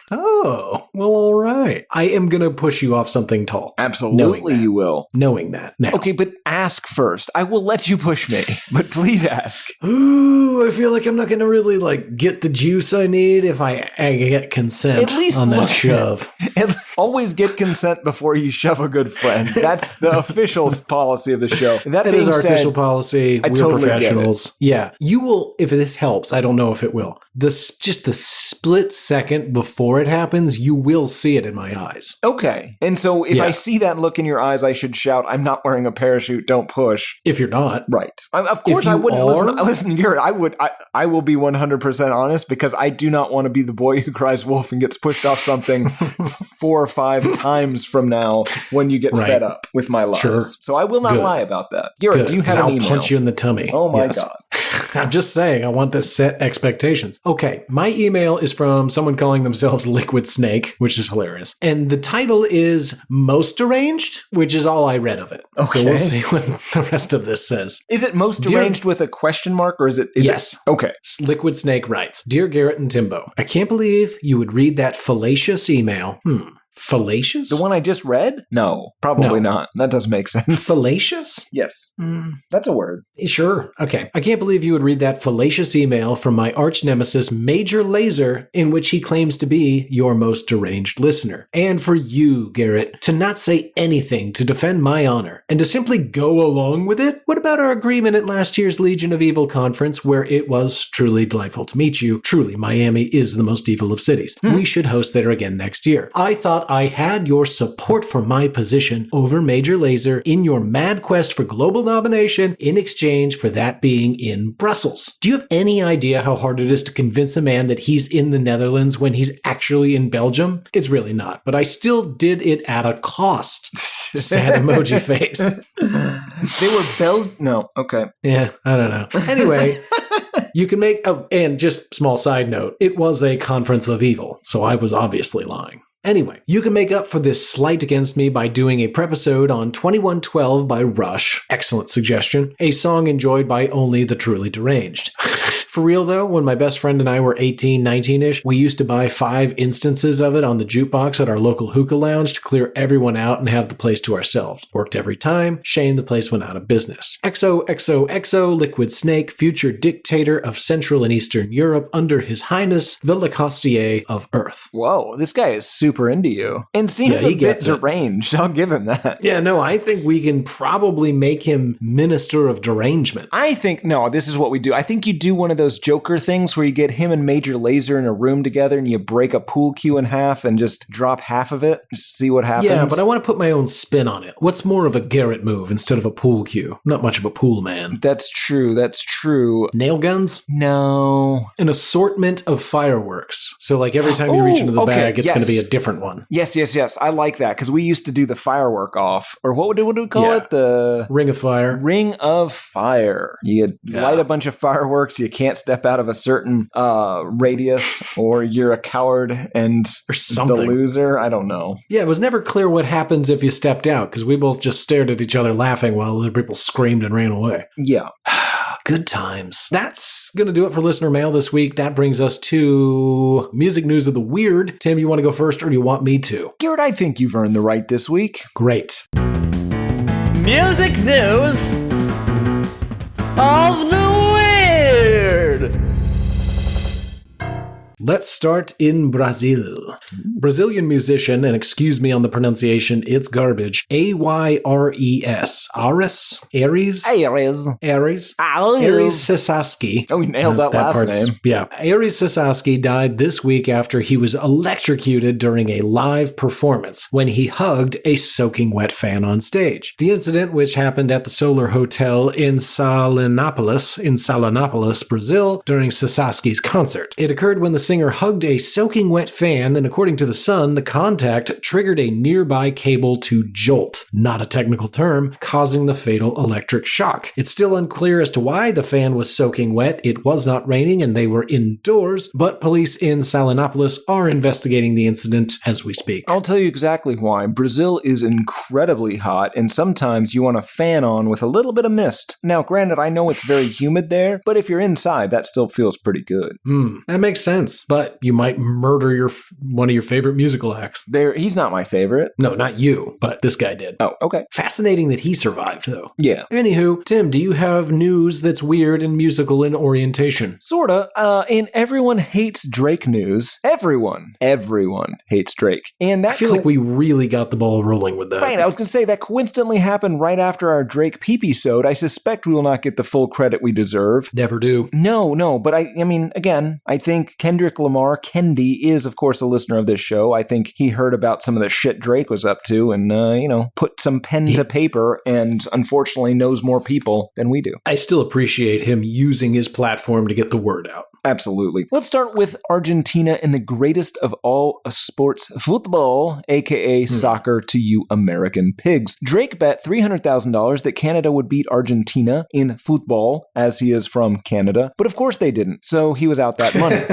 Oh, well, all right. I am going to push you off something tall. Absolutely, you will. Knowing that now. Okay, but ask first. I will let you push me, but please ask. Ooh, I feel like I'm not going to really get the juice I need if I get consent at least on that shove. Always get consent before you shove a good friend. That's the official policy of the show. That is our official policy. We're totally professionals. Yeah. You will, if this helps, I don't know if it will. Just the split second before it happens, you will see it in my eyes. Okay. And so if I see that look in your eyes, I should shout, I'm not wearing a parachute, don't push. If you're not. Right. Of course I wouldn't listen, Garrett, I will be 100% honest because I do not want to be the boy who cries wolf and gets pushed off something 4 or 5 times from now when you get fed up with my lies. Sure. So I will not lie about that. Garrett, do you have an email? I'll punch you in the tummy. Oh my God. I'm just saying, I want to set expectations. Okay, my email is from someone calling themselves Liquid Snake, which is hilarious. And the title is Most Deranged, which is all I read of it. Okay. So we'll see what the rest of this says. Is it Most Deranged with a question mark, or is it? Yes. Okay. Liquid Snake writes, Dear Garrett and Timbo, I can't believe you would read that fallacious email. Fallacious? The one I just read? No, probably not. That doesn't make sense. Fallacious? Yes. That's a word. Sure. Okay. I can't believe you would read that fallacious email from my arch nemesis, Major Lazer, in which he claims to be your most deranged listener. And for you, Garrett, to not say anything to defend my honor and to simply go along with it? What about our agreement at last year's Legion of Evil conference where it was truly delightful to meet you? Truly, Miami is the most evil of cities. We should host there again next year. I thought I had your support for my position over Major Lazer in your mad quest for global domination in exchange for that being in Brussels. Do you have any idea how hard it is to convince a man that he's in the Netherlands when he's actually in Belgium? It's really not, but I still did it at a cost. Sad emoji face. They were No, okay. Yeah, I don't know. Anyway, you can make... Oh, and just small side note, it was a conference of evil, so I was obviously lying. Anyway, you can make up for this slight against me by doing a prepisode on 2112 by Rush. Excellent suggestion. A song enjoyed by only the truly deranged. For real though, when my best friend and I were 18, 19-ish, we used to buy 5 instances of it on the jukebox at our local hookah lounge to clear everyone out and have the place to ourselves. Worked every time. Shame the place went out of business. XOXOXO, Liquid Snake, future dictator of Central and Eastern Europe under His Highness, the Lacostier of Earth. Whoa, this guy is super into you. And seems a bit deranged. I'll give him that. Yeah, no, I think we can probably make him Minister of Derangement. I think, no, this is what we do. I think you do one of those those Joker things where you get him and Major Lazer in a room together and you break a pool cue in half and just drop half of it? Just see what happens? Yeah, but I want to put my own spin on it. What's more of a Garrett move instead of a pool cue? I'm not much of a pool man. That's true. Nail guns? No. An assortment of fireworks. So like every time you reach into the bag, it's going to be a different one. Yes. I like that because we used to do the firework off. Or what do we call it? The Ring of Fire. Ring of Fire. You light a bunch of fireworks. You can't step out of a certain radius or you're a coward and or something. The loser. I don't know. Yeah, it was never clear what happens if you stepped out because we both just stared at each other laughing while other people screamed and ran away. Yeah. Good times. That's going to do it for listener mail this week. That brings us to music news of the weird. Tim, you want to go first or do you want me to? Garrett, I think you've earned the right this week. Great. Music news of the weird. Let's start in Brazil. Brazilian musician, and excuse me on the pronunciation, it's garbage, Ayres. Ares Sasaki. Oh, we nailed that last name. Yeah. Ares Sasaki died this week after he was electrocuted during a live performance when he hugged a soaking wet fan on stage. The incident, which happened at the Solar Hotel in Salinopolis, Brazil, during Sasaski's concert. It occurred when the singer hugged a soaking wet fan, and according to The Sun, the contact triggered a nearby cable to jolt, not a technical term, causing the fatal electric shock. It's still unclear as to why the fan was soaking wet. It was not raining and they were indoors, but police in Salinopolis are investigating the incident as we speak. I'll tell you exactly why. Brazil is incredibly hot, and sometimes you want a fan on with a little bit of mist. Now, granted, I know it's very humid there, but if you're inside, that still feels pretty good. That makes sense. But you might murder one of your favorite musical acts. He's not my favorite. No, not you, but this guy did. Oh, okay. Fascinating that he survived, though. Yeah. Anywho, Tim, do you have news that's weird and musical in orientation? Sorta. In Everyone Hates Drake news, everyone hates Drake. And that I feel like we really got the ball rolling with that. Right, I was going to say that coincidentally happened right after our Drake Prepisode. I suspect we will not get the full credit we deserve. Never do. No, but I mean, again, I think Kendrick Lamar, Kendi, is of course a listener of this show. I think he heard about some of the shit Drake was up to and, put some pen to paper and unfortunately knows more people than we do. I still appreciate him using his platform to get the word out. Absolutely. Let's start with Argentina and the greatest of all sports, football, aka soccer to you American pigs. Drake bet $300,000 that Canada would beat Argentina in football, as he is from Canada, but of course they didn't, so he was out that money.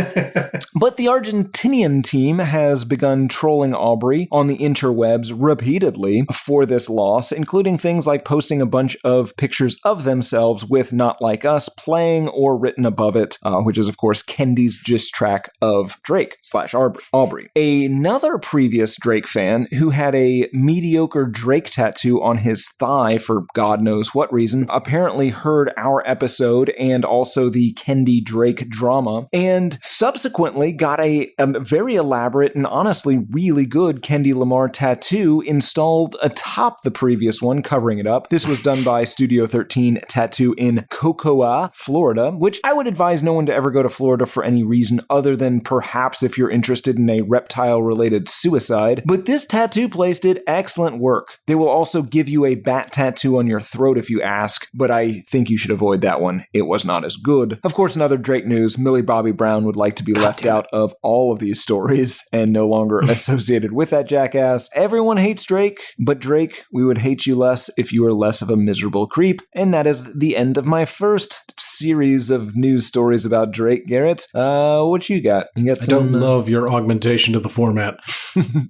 But the Argentinian team has begun trolling Aubrey on the interwebs repeatedly for this loss, including things like posting a bunch of pictures of themselves with "Not Like Us" playing or written above it, which is of course Kendi's diss track of Drake / Aubrey. Another previous Drake fan who had a mediocre Drake tattoo on his thigh for God knows what reason apparently heard our episode and also the Kendi Drake drama and subsequently got a very elaborate and honestly really good Kendi Lamar tattoo installed atop the previous one, covering it up. This was done by Studio 13 Tattoo in Cocoa, Florida, which I would advise no one to ever go to Florida for any reason other than perhaps if you're interested in a reptile-related suicide. But this tattoo place did excellent work. They will also give you a bat tattoo on your throat if you ask, but I think you should avoid that one. It was not as good. Of course, in other Drake news, Millie Bobby Brown would like to be left out of all of these stories and no longer associated with that jackass. Everyone hates Drake, but Drake, we would hate you less if you were less of a miserable creep. And that is the end of my first series of news stories about Drake. Garrett, what you got? You got some, I don't love your augmentation to the format.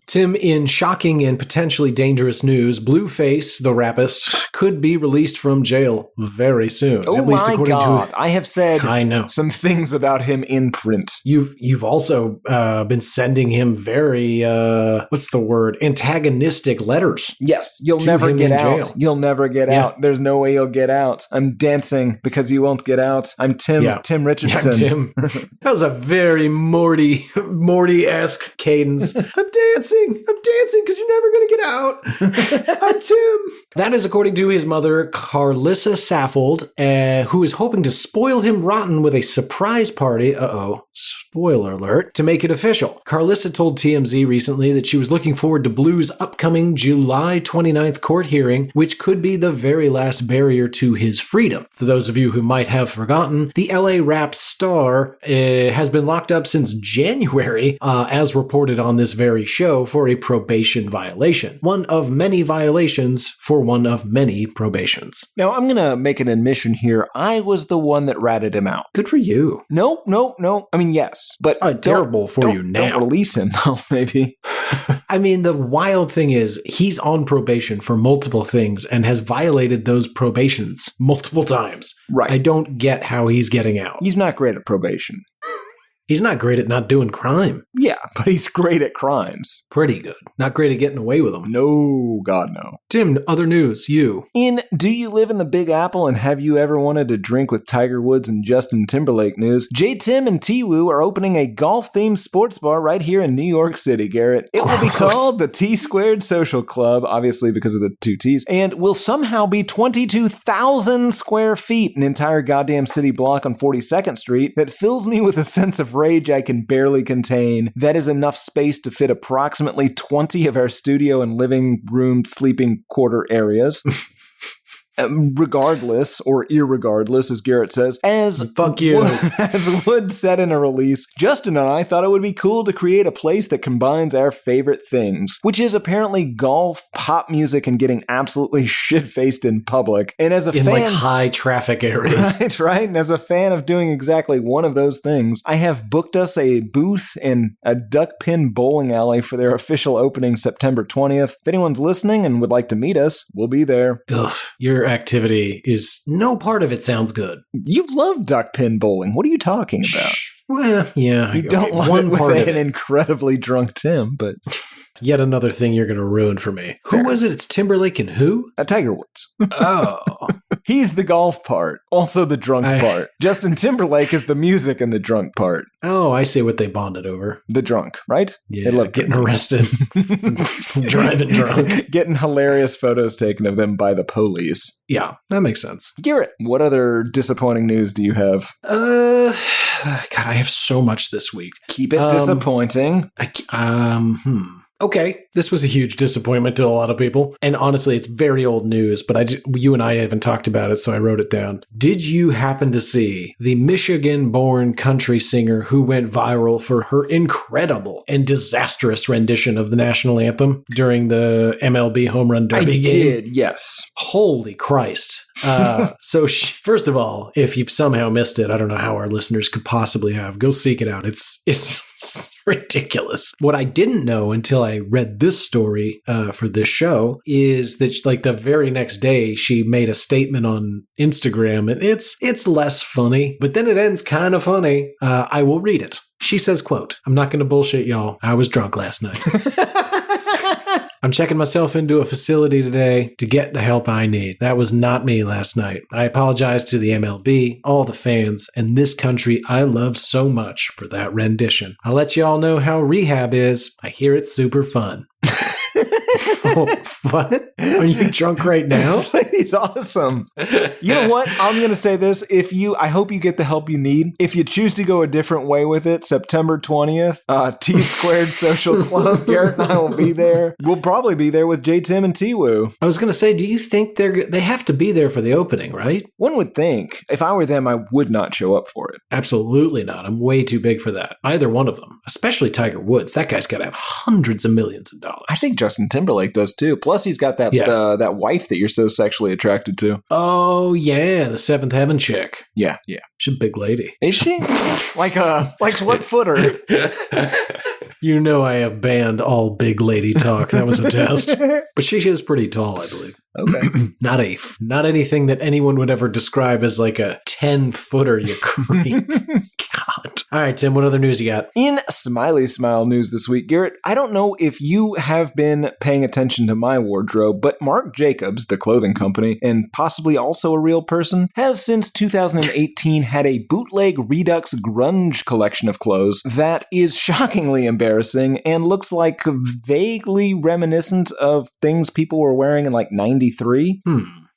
Tim, in shocking and potentially dangerous news, Blueface, the rapist, could be released from jail very soon. Oh at least my according God. To I have said some things about him in print. You've You've also been sending him very, what's the word? Antagonistic letters. Yes, you'll To never him get in out. jail. You'll never get Yeah. out. There's no way you'll get out. I'm dancing because you won't get out. I'm Tim Yeah. Richardson. Yeah, Tim. That was a very Morty-esque cadence. I'm dancing because you're never going to get out. I'm Tim. That is according to his mother, Carlissa Saffold, who is hoping to spoil him rotten with a surprise party. Spoiler alert, to make it official. Carlissa told TMZ recently that she was looking forward to Blue's upcoming July 29th court hearing, which could be the very last barrier to his freedom. For those of you who might have forgotten, the LA rap star has been locked up since January, as reported on this very show, for a probation violation. One of many violations for one of many probations. Now, I'm going to make an admission here. I was the one that ratted him out. Good for you. No. I mean, yes, but Terrible for you now. Don't release him, though, maybe. I mean, the wild thing is he's on probation for multiple things and has violated those probations multiple times. Right. I don't get how he's getting out. He's not great at probation. He's not great at not doing crime. Yeah, but he's great at crimes. Pretty good. Not great at getting away with them. No, God, no. Tim, other news, you. Do you live in the Big Apple and have you ever wanted to drink with Tiger Woods and Justin Timberlake news? J-Tim and T-Woo are opening a golf-themed sports bar right here in New York City, Garrett. It will be called the T-Squared Social Club, obviously because of the two T's, and will somehow be 22,000 square feet, an entire goddamn city block on 42nd Street that fills me with a sense of rage I can barely contain. That is enough space to fit approximately 20 of our studio and living room sleeping quarter areas. Regardless, or irregardless, as Garrett says, as Fuck you. as Wood said in a release, Justin and I thought it would be cool to create a place that combines our favorite things, which is apparently golf, pop music, and getting absolutely shit-faced in public. And as a In fan, like high traffic areas. right? And as a fan of doing exactly one of those things, I have booked us a booth in a duck pin bowling alley for their official opening September 20th. If anyone's listening and would like to meet us, we'll be there. Ugh, your activity is no part of it sounds good. You love duck pin bowling. What are you talking about? Well, yeah. You don't love one it with part of an it. incredibly drunk Tim, but Yet another thing you're going to ruin for me. Who was it? It's Timberlake and who? Tiger Woods. Oh. He's the golf part, also the drunk part. Justin Timberlake is the music and the drunk part. Oh, I see what they bonded over. The drunk, right? Yeah, they love getting arrested. Driving drunk. Getting hilarious photos taken of them by the police. Yeah, that makes sense. Garrett, what other disappointing news do you have? God, I have so much this week. Keep it disappointing. Okay, this was a huge disappointment to a lot of people. And honestly, it's very old news, but you and I haven't talked about it, so I wrote it down. Did you happen to see the Michigan-born country singer who went viral for her incredible and disastrous rendition of the national anthem during the MLB Home Run Derby game? I did, yes. Holy Christ. So first of all, if you've somehow missed it, I don't know how our listeners could possibly have. Go seek it out. It's ridiculous. What I didn't know until I read this story for this show is that like the very next day she made a statement on Instagram, and it's less funny, but then it ends kind of funny. I will read it. She says, quote, "I'm not going to bullshit y'all. I was drunk last night. I'm checking myself into a facility today to get the help I need. That was not me last night. I apologize to the MLB, all the fans, and this country I love so much for that rendition. I'll let you all know how rehab is. I hear it's super fun." What? Are you drunk right now? This lady's awesome. You know what? I'm going to say this. I hope you get the help you need. If you choose to go a different way with it, September 20th, T-Squared Social Club, Garrett and I will be there. We'll probably be there with J-Tim and T-Woo. I was going to say, do you think they have to be there for the opening, right? One would think. If I were them, I would not show up for it. Absolutely not. I'm way too big for that. Either one of them. Especially Tiger Woods. That guy's got to have hundreds of millions of dollars. I think Justin Timberlake does too. Plus, he's got that that wife that you're so sexually attracted to. Oh yeah, the Seventh Heaven chick. Yeah. She's a big lady. Is she? like what footer? You know I have banned all big lady talk. That was a test. But she is pretty tall, I believe. Okay. Not anything that anyone would ever describe as like a 10-footer, you creep. God. All right, Tim, what other news you got? In Smiley Smile news this week, Garrett, I don't know if you have been paying attention to my wardrobe, but Marc Jacobs, the clothing company, and possibly also a real person, has since 2018 had a bootleg Redux grunge collection of clothes that is shockingly embarrassing and looks like vaguely reminiscent of things people were wearing in like 93.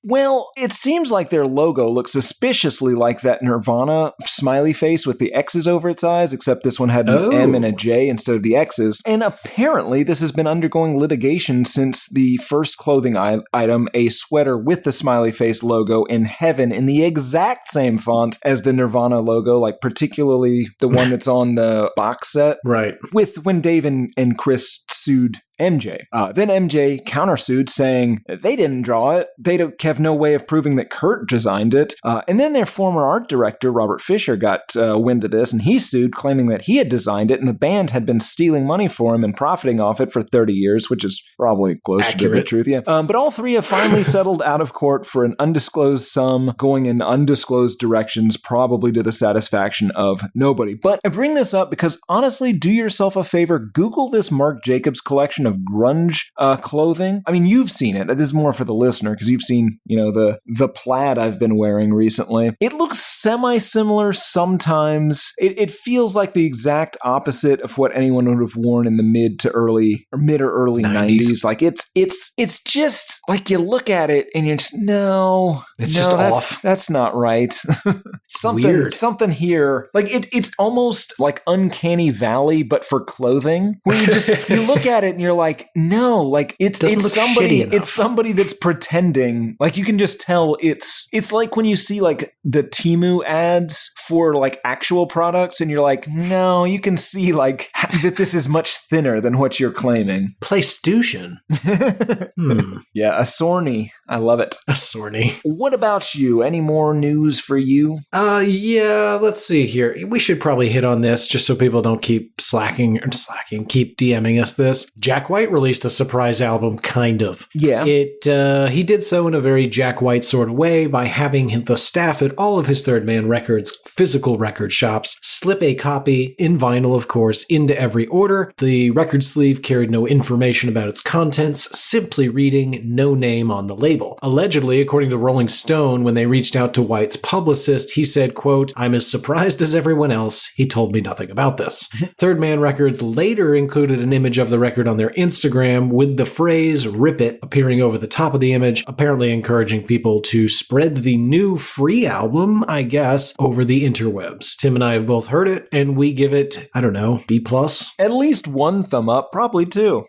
Well, it seems like their logo looks suspiciously like that Nirvana smiley face with the X's over its eyes, except this one had an M and a J instead of the X's. And apparently this has been undergoing litigation since the first clothing item, a sweater with the smiley face logo in heaven in the exact same font as the Nirvana logo, like particularly the one that's on the box set. Right. With when Dave and Chris sued MJ. Then MJ countersued, saying they didn't draw it. They have no way of proving that Kurt designed it. And then their former art director, Robert Fisher, got wind of this, and he sued, claiming that he had designed it, and the band had been stealing money for him and profiting off it for 30 years, which is probably close to the truth. Yeah. But all three have finally settled out of court for an undisclosed sum, going in undisclosed directions, probably to the satisfaction of nobody. But I bring this up because, honestly, do yourself a favor, Google this Marc Jacobs collection of grunge clothing. I mean, you've seen it. This is more for the listener because you've seen, the plaid I've been wearing recently. It looks semi-similar sometimes. It feels like the exact opposite of what anyone would have worn in the mid or early 90s. Like it's just like you look at it and you're just just off. That's not right. Something here. Like it's almost like Uncanny Valley, but for clothing, where you look at it and you're like, no, like it's somebody that's pretending. Like you can just tell it's like when you see like the Temu ads for like actual products and you're like, no, you can see like that this is much thinner than what you're claiming. PlayStation. Yeah, a Sorny. I love it. A Sorny. What about you? Any more news for you? Yeah, let's see here. We should probably hit on this just so people don't keep keep DMing us this. Jack White released a surprise album, kind of. Yeah. He did so in a very Jack White sort of way by having the staff at all of his Third Man Records physical record shops slip a copy, in vinyl of course, into every order. The record sleeve carried no information about its contents, simply reading no name on the label. Allegedly, according to Rolling Stone, when they reached out to White's publicist, he said, quote, "I'm as surprised as everyone else. He told me nothing about this." Third Man Records later included an image of the record on their Instagram with the phrase "Rip It" appearing over the top of the image, apparently encouraging people to spread the new free album, I guess, over the interwebs. Tim and I have both heard it, and we give it, I don't know, B+. At least one thumb up, probably two.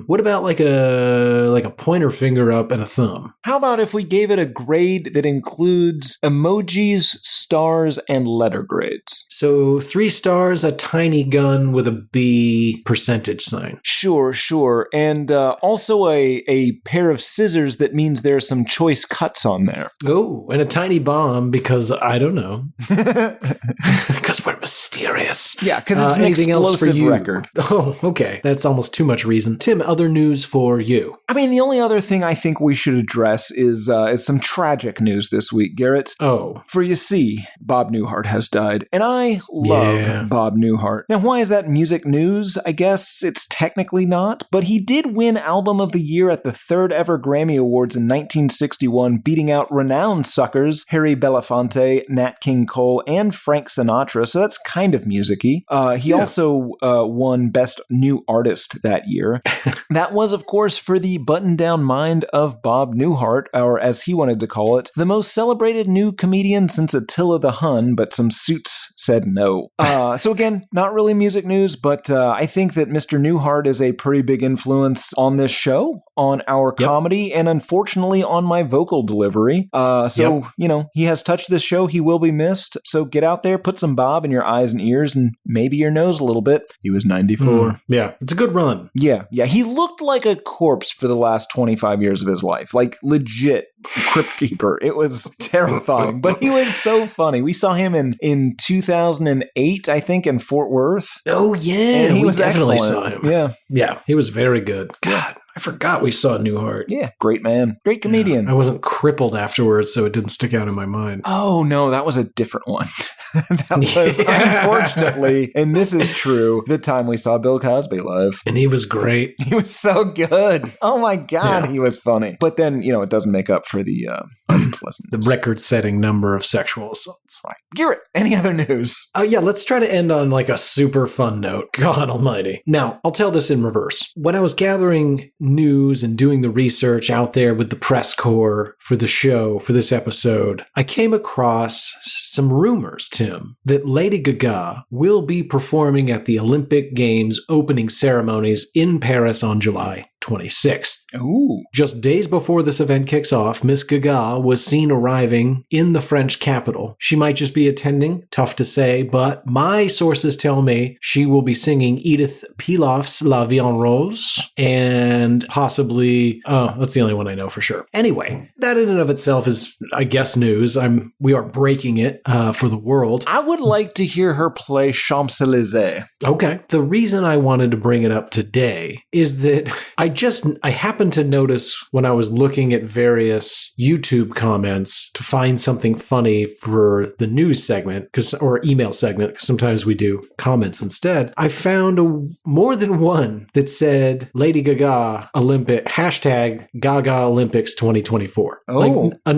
What about like a pointer finger up and a thumb? How about if we gave it a grade that includes emojis, stars, and letter grades? So 3 stars, a tiny gun with a B percentage sign. Sure. And also a pair of scissors that means there are some choice cuts on there. Oh, and a tiny bomb because, I don't know. Because we're mysterious. Yeah, because it's an anything else for explosive you? record. Oh, okay. That's almost too much reason. Tim, other news for you? I mean, the only other thing I think we should address is some tragic news this week, Garrett. Oh. For you see, Bob Newhart has died. And I love Bob Newhart. Now, why is that music news? I guess it's technically not, but he did win Album of the Year at the 3rd ever Grammy Awards in 1961, beating out renowned suckers Harry Belafonte, Nat King Cole, and Frank Sinatra, so that's kind of music-y. He also won Best New Artist that year. That was, of course, for the button-down mind of Bob Newhart, or as he wanted to call it, the most celebrated new comedian since Attila the Hun, but some suits said no. So again, not really music news, but I think that Mr. Newhart is a pretty big influence on this show, on our comedy, and unfortunately on my vocal delivery. He has touched this show. He will be missed. So get out there, put some Bob in your eyes and ears, and maybe your nose a little bit. He was 94. Yeah, it's a good run. Yeah. He looked like a corpse for the last 25 years of his life. Like, legit Crypt Keeper. It was terrifying, but he was so funny. We saw him in 2008, I think, in Fort Worth. Oh, yeah. And he was definitely excellent. saw him. Yeah, he was very good. God, I forgot we saw Newhart. Yeah, great man. Great comedian. I wasn't crippled afterwards, so it didn't stick out in my mind. Oh, no, that was a different one. That was, unfortunately, and this is true, the time we saw Bill Cosby live. And he was great. He was so good. Oh my God, Yeah. he was funny. But then, it doesn't make up for the unpleasant. The record-setting number of sexual assaults. Right. Garrett, any other news? Yeah, let's try to end on like a super fun note. God almighty. Now, I'll tell this in reverse. When I was gathering news and doing the research out there with the press corps for the show, for this episode, I came across some rumors, Tim, that Lady Gaga will be performing at the Olympic Games opening ceremonies in Paris on July 26th. Ooh. Just days before this event kicks off, Miss Gaga was seen arriving in the French capital. She might just be attending, tough to say, but my sources tell me she will be singing Edith Piaf's La Vie en Rose and possibly, that's the only one I know for sure. Anyway, that in and of itself is, I guess, news. We are breaking it for the world. I would like to hear her play Champs-Élysées. Okay. The reason I wanted to bring it up today is that I happened to notice when I was looking at various YouTube comments to find something funny for the news segment, or email segment, because sometimes we do comments instead. I found more than one that said Lady Gaga Olympic, hashtag Gaga Olympics 2024. Oh. Like a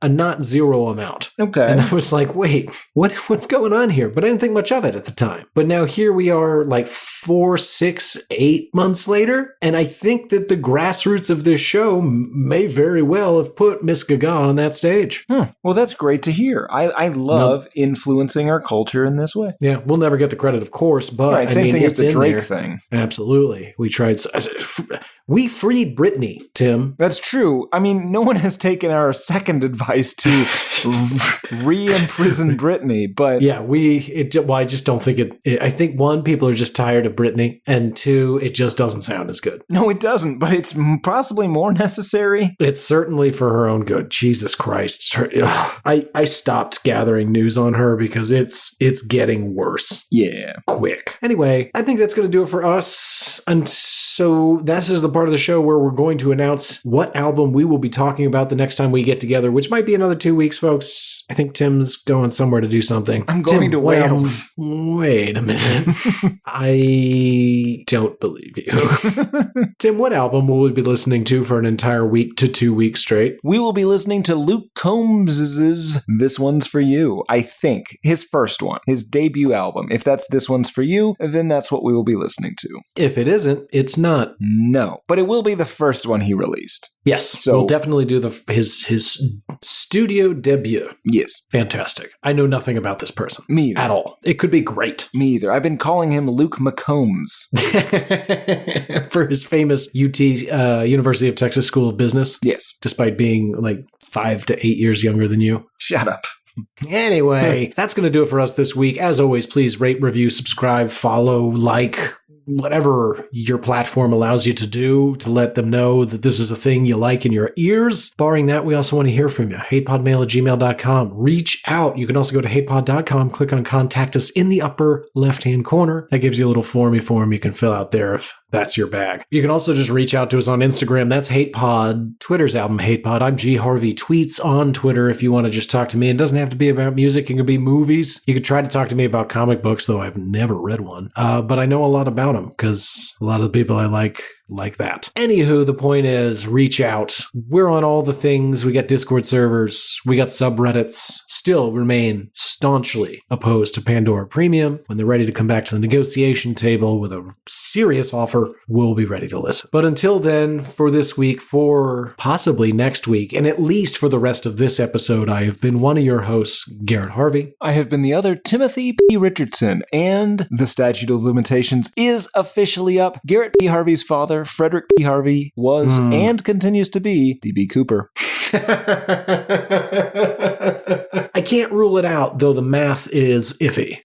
not zero amount. Okay. And I was like, wait, what's going on here? But I didn't think much of it at the time. But now here we are like 4, 6, 8 months later, and I think that the grassroots of this show may very well have put Miss Gaga on that stage. Well, that's great to hear. I love influencing our culture in this way. Yeah, we'll never get the credit, of course, but Right, same thing as it's the in Drake there. thing. Absolutely. We tried. We freed Britney, Tim. That's true. I mean, no one has taken our second advice to re-imprison Britney, but Yeah, I just don't think I think one, people are just tired of Britney, and two, it just doesn't sound as good. no, it doesn't. But it's possibly more necessary. It's certainly for her own good. Jesus Christ. I stopped gathering news on her because it's getting worse Yeah. quick. Anyway, I think that's going to do it for us. And so this is the part of the show where we're going to announce what album we will be talking about the next time we get together, which might be another 2 weeks, folks. I think Tim's going somewhere to do something. I'm going to what album- Wales. Wait a minute. I don't believe you. Tim, what album will we be listening to for an entire week to 2 weeks straight? We will be listening to Luke Combs's This One's For You. I think his first one, his debut album. If that's This One's For You, then that's what we will be listening to. If it isn't, it's not. No, but it will be the first one he released. Yes, So- we'll definitely do his studio debut. Yes, Fantastic. I know nothing about this person me either. at all. It could be great. Me either. I've been calling him Luke McCombs. For his famous UT, University of Texas School of Business, Yes, despite being like 5 to 8 years younger than you. shut up. Anyway, that's going to do it for us this week. As always, please rate, review, subscribe, follow, like, whatever your platform allows you to do to let them know that this is a thing you like in your ears. Barring that, we also want to hear from you. hatepodmail@gmail.com. Reach out. You can also go to hatepod.com, click on Contact Us in the upper left-hand corner. That gives you a little form you can fill out there if that's your bag. You can also just reach out to us on Instagram. That's HatePod. Twitter's album HatePod. I'm G Harvey. Tweets on Twitter if you want to just talk to me. It doesn't have to be about music. It can be movies. You could try to talk to me about comic books, though I've never read one. But I know a lot about them because a lot of the people I like that. Anywho, the point is, reach out. We're on all the things. We got Discord servers. We got subreddits. Still remain staunchly opposed to Pandora Premium. When they're ready to come back to the negotiation table with a serious offer, we'll be ready to listen. But until then, for this week, for possibly next week, and at least for the rest of this episode, I have been one of your hosts, Garrett Harvey. I have been the other, Timothy P. Richardson, and the statute of limitations is officially up. Garrett P. Harvey's father, Frederick P. Harvey, was and continues to be D.B. Cooper. I can't rule it out, though the math is iffy.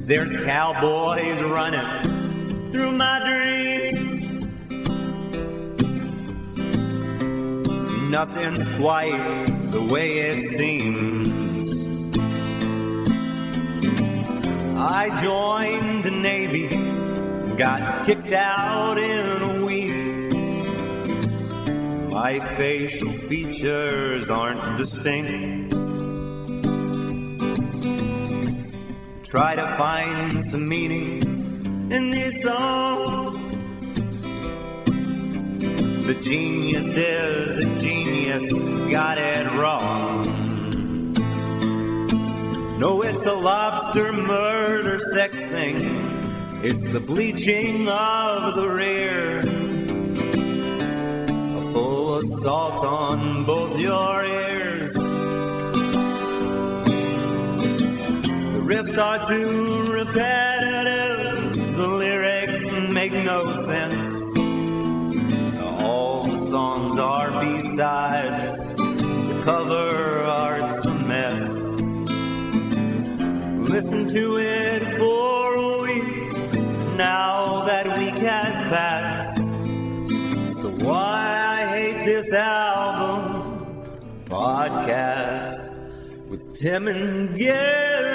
There's cowboys running through my dreams. Nothing's quite the way it seems. I joined the Navy, got kicked out in a week. My facial features aren't distinct. Try to find some meaning in these songs. The genius is a genius, got it wrong. No, it's a lobster murder sex thing. It's the bleaching of the rear. A full assault on both your ears. The riffs are too repetitive. The lyrics make no sense. All the songs are B-sides. The cover art's a mess. Listen to it for a week. Now that week has passed. It's the Why I Hate This Album podcast with Tim and Gary.